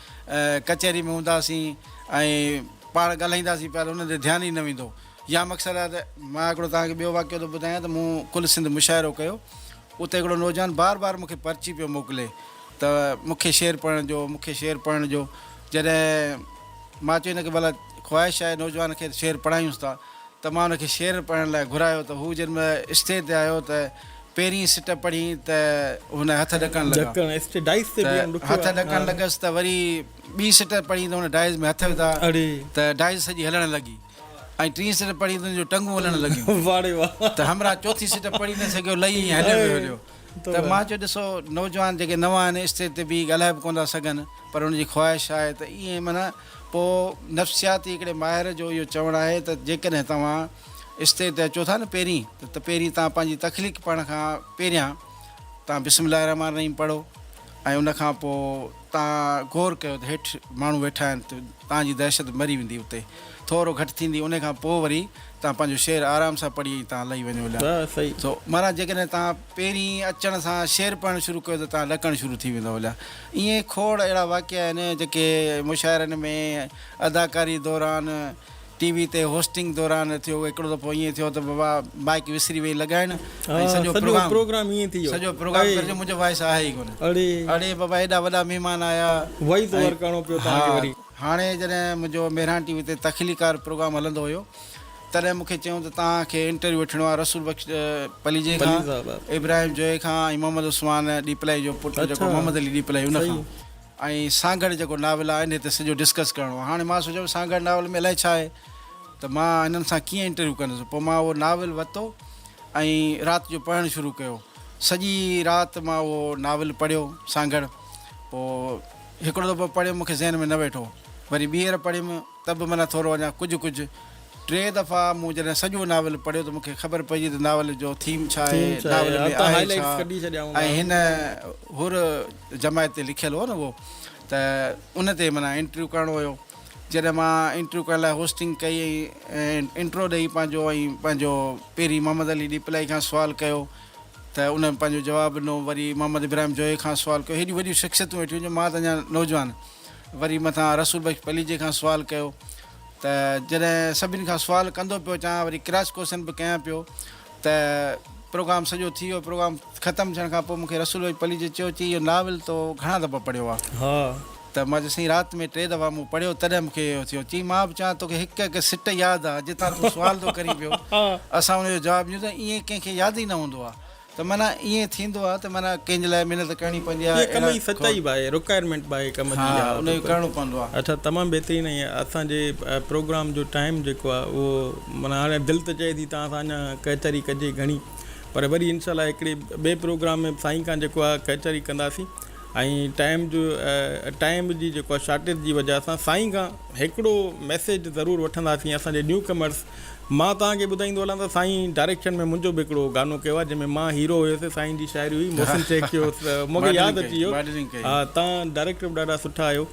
कचहरी में हूंदासीं ऐं पाण ॻाल्हाईंदासीं पिया, हुन ते ध्यानु ई न वेंदो। या मक़सदु आहे त मां हिकिड़ो तव्हांखे ॿियो वाक़ियो थो ॿुधायां त मूं कुल सिंध मुशाइरो कयो, उते हिकिड़ो नौजवान बार बार मूंखे पर्ची पियो मोकिले त मूंखे शेर पढ़ण जो। जॾहिं मां चयो हिनखे भला ख़्वाहिश आहे नौजवान खे शेर पढ़ायूंसि था, त मां हुनखे शेर पढ़ण लाइ घुरायो। त हू जॾहिं महिल स्टेज ते आयो त पहिरीं सिट पढ़ी त हुन हथ ॾकणु लॻसि, त वरी ॿी सिट पढ़ी त हुन डाइज़ में हथ विधा, त डाइज़ सॼी हलणु लॻी, ऐं 3 सिट पढ़ी त हुनजो टंगूं हलणु लॻियूं। त हमरा 4थी सिट पढ़ी न सघियो, लही हलियो वियो। त मां चयो ॾिसो, नौजवान जेके नवां आहिनि स्टेज ते बि ॻाल्हाए बि कोन था सघनि, पर हुनजी ख़्वाहिश आहे। त ईअं माना पोइ नफ़्सियाती हिकिड़े माहिर जो इहो चवणु आहे त जेकॾहिं तव्हां स्टेज ते अचो था न पहिरीं, त पहिरीं तव्हां पंहिंजी तख़लीक़ पढ़ण खां पहिरियां तव्हां बिस्मिल्लाह रहमान रहीम पढ़ो, ऐं उन खां पोइ तव्हां गौर कयो त हेठि माण्हू वेठा आहिनि, त तव्हांजी दहशत मरी वेंदी, उते थोरो घटि थींदी। उन खां पोइ वरी तव्हां पंहिंजो शेर आराम सां पढ़ी तव्हां लही वञो। सो माना जेकॾहिं तव्हां पहिरीं अचण सां शेर पढ़णु शुरू कयो त तव्हां ॾकणु शुरू थी वेंदो। ईअं खोड़ अहिड़ा वाक़िया आहिनि जेके मुशाइरनि में, अदाकारी दौरान, टीवी ते होस्टिंग दौरान थियो। हिकिड़ो दफ़ो ईअं थियो त बाबा माइक विसरी वई लॻाइण, सॼो प्रोग्राम ईअं थी वियो, सॼो प्रोग्राम करजो, मुंहिंजो वॉइस आहे ई कोन। अड़े बाबा हेॾा वॾा महिमान आया, हाणे जॾहिं मुंहिंजो मेहरान टीवी ते तख़लीकार प्रोग्राम हलंदो हुयो, तॾहिं मूंखे चयूं त तव्हांखे इंटरव्यू वठिणो आहे रसूल बख्श पलीजे खां, इब्राहिम जोए खां, ऐं मोहम्मद उस्मान डीपलाई जो पुटु जेको मोहम्मद अली डीपलाई उन खां, ऐं सांगड़ जेको नावल आहे इन ते सॼो डिस्कस करिणो आहे। हाणे मां सोचियो सांगड़ नावल में अलाए छा आहे, त मां हिननि सां कीअं इंटरव्यू कंदुसि। पोइ मां उहो नावल वरितो ऐं राति जो पढ़णु शुरू कयो। सॼी राति मां उहो नावल पढ़ियो सांगड़। पोइ हिकिड़ो दफ़ो पढ़ियो, मूंखे ज़हन में न वेठो, वरी ॿीहर पढ़ियुमि त बि माना थोरो अञा कुझु 3 दफ़ा मूं जॾहिं सॼो नावल पढ़ियो त मूंखे ख़बर पइजी त नावल जो थीम छा आहे, नावल में आहे छा, ऐं हिन हुर जमायत ते लिखियलु हो न उहो, त उन ते माना इंटरव्यू करिणो हुयो। जॾहिं मां इंटरव्यू करण लाइ होस्टिंग कई ऐं इंट्रो ॾेई पंहिंजो पहिरीं मोहम्मद अली डीपलाई खां सुवालु कयो, त उन पंहिंजो जवाबु ॾिनो। वरी मोहम्मद इब्राहिम जोए खां सुवालु कयो, हेॾियूं वॾियूं शख़्सियतूं वेठियूं हुयूं, मां त अञा नौजवान। वरी मथां रसूल बख्श पलीजे खां सुवालु कयो। त जॾहिं सभिनी खां सुवालु कंदो पियो अचां, वरी क्रॉस क्वेश्चन बि कयां पियो, त प्रोग्राम सॼो थी वियो। प्रोग्राम ख़तमु थियण खां पोइ मूंखे रसूल बख्श पलीजे चयो, इहो नावल तो घणा दफ़ा पढ़ियो आहे? त त मां चयोसीं राति में 3 दफ़ा मूं पढ़ियो तॾहिं मूंखे इहो थियो। चई मां बि चवां तोखे हिकु हिकु सिट यादि आहे, जितां तूं सुवाल थो करी पियो असां हुनजो जवाबु ॾियूं त ईअं कंहिंखे यादि ई न हूंदो आहे। त माना ईअं थींदो आहे त माना कंहिंजे लाइ महिनत करणी पवंदी आहे, कम जी सचाई बि आहे, रिक्वायरमेंट बि आहे कम जी। उनजो करिणो पवंदो आहे। अच्छा, तमामु बहितरीनु आहे। असांजे प्रोग्राम जो टाइम जेको आहे उहो माना हाणे दिलि त चए थी तव्हां सां अञा कचहरी कजे घणी, पर वरी इनशाला हिकिड़े ॿिए प्रोग्राम में साईं खां जेको आहे कचहरी कंदासीं। ऐं टाइम जी जेको आहे शॉर्टेज जी वजह सां साईं खां हिकिड़ो मैसेज ज़रूरु वठंदासीं असांजे न्यू कमर्स। मां तव्हांखे ॿुधाईंदो हलां त साईं डायरेक्शन में मुंहिंजो बि हिकिड़ो गानो कयो आहे जंहिंमें मां हीरो हुयुसि, साईं जी शाइरी हुई, मोहसिन शेख जो मूंखे यादि अची वियो। हा, तव्हां डायरेक्टर बि ॾाढा सुठा आहियो।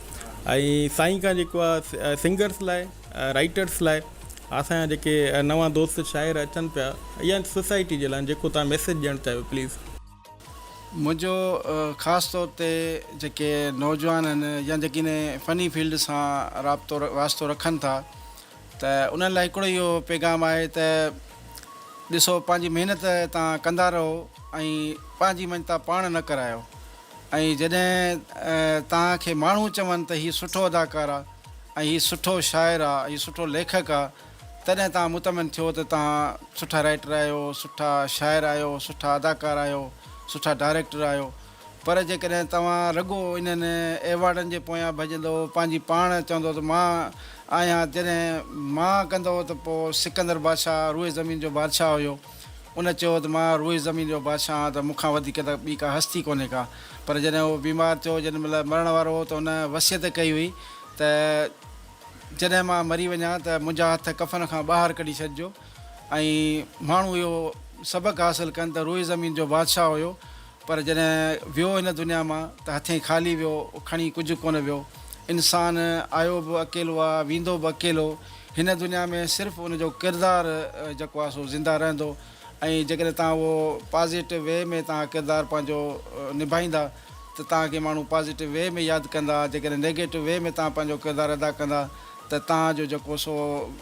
ऐं साईं खां जेको आहे सिंगर्स लाइ, राइटर्स लाइ, असांजा जेके नवां दोस्त शाइर अचनि पिया या सोसाइटी जे लाइ जेको तव्हां मैसेज ॾियणु चाहियो प्लीज़। मुंहिंजो ख़ासि तौर ते जेके नौजवान आहिनि या जेके इन फ़नी फील्ड सां वास्तो रखनि था, त उन्हनि लाइ हिकिड़ो इहो पैगाम आहे त ॾिसो, पंहिंजी महिनत तव्हां कंदा रहो ऐं पंहिंजी महिनत पाण न करायो। ऐं जॾहिं तव्हांखे माण्हू चवनि त हीउ सुठो अदाकार आहे ऐं हीउ सुठो शाइर आहे, हीउ सुठो लेखक आहे, तॾहिं तव्हां मुतमिन थियो त तव्हां सुठा राइटर आहियो, सुठा शाइर आहियो, सुठा अदाकार आहियो, सुठा डायरेक्टर आहियो। पर जेकॾहिं तव्हां रुॻो इन्हनि एवॉर्डनि जे पोयां भॼंदो, पंहिंजी पाण चवंदो त मां आहियां, जॾहिं मां कंदो त पोइ सिकंदर बादशाह रूए ज़मीन जो बादशाह हुयो, उन चयो त मां रूए ज़मीन जो बादशाह आहियां, त मूंखां वधीक त ॿी का हस्ती कोन्हे का। पर जॾहिं उहो बीमार थियो, जॾहिं महिल मरण वारो हो, त हुन वसियत कई हुई त जॾहिं मां मरी वञा त मुंहिंजा हथ कफ़न खां ॿाहिरि कढी छॾिजो। ऐं माण्हू इहो सबक़ु हासिलु कनि त रूए ज़मीन जो बादशाह हुयो, पर जॾहिं वियो हिन दुनिया मां त हथें ख़ाली वियो, खणी कुझु कोन वियो। इंसानु आयो बि अकेलो आहे, वेंदो बि अकेलो। हिन दुनिया में सिर्फ़ु उनजो किरदारु जेको आहे सो ज़िंदा रहंदो। ऐं जेकॾहिं तव्हां उहो पॉज़िटिव वे में तव्हां किरदारु पंहिंजो निभाईंदा त तव्हांखे माण्हू पॉज़िटिव वे में यादि कंदा। जेकॾहिं नेगेटिव वे में तव्हां पंहिंजो किरदारु अदा कंदा त तव्हांजो जेको सो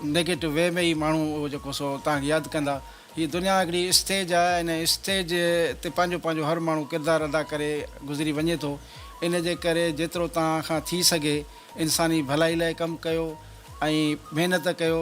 नेगेटिव वे में ई माण्हू उहो जेको सो तव्हांखे यादि कंदा। हीअ दुनिया हिकिड़ी स्टेज आहे, इन स्टेज ते पंहिंजो पंहिंजो हर माण्हू किरदारु अदा करे गुज़री वञे थो। इन जे करे जेतिरो तव्हां खां थी सघे इंसानी भलाई लाइ कमु कयो ऐं महिनत कयो।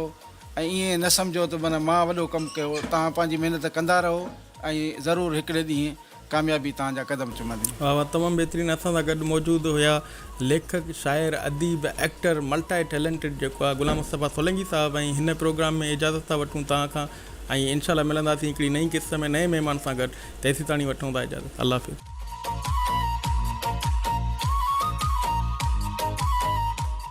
ऐं ईअं न सम्झो त माना मां वॾो कमु कयो। तव्हां पंहिंजी महिनत कंदा रहो ऐं ज़रूरु हिकिड़े ॾींहुं कामयाबी तव्हांजा क़दम चुमंदी। वाह वाह, तमामु बहितरीनु। असां सां गॾु मौजूदु हुया लेखक, शाइर, अदीब, एक्टर, मल्टी टैलेंटेड जेको आहे गुलाम मुस्तफ़ा सोलंकी साहिबु। ऐं हिन प्रोग्राम में इजाज़त था वठूं तव्हां खां, ऐं इंशाल्लाह मिलंदासीं हिकिड़ी नई क़िस्त में नए महिमान सां गॾु। तेसीं ताणी वठूं था इजाज़त। अल्लाह हाफ़िज़।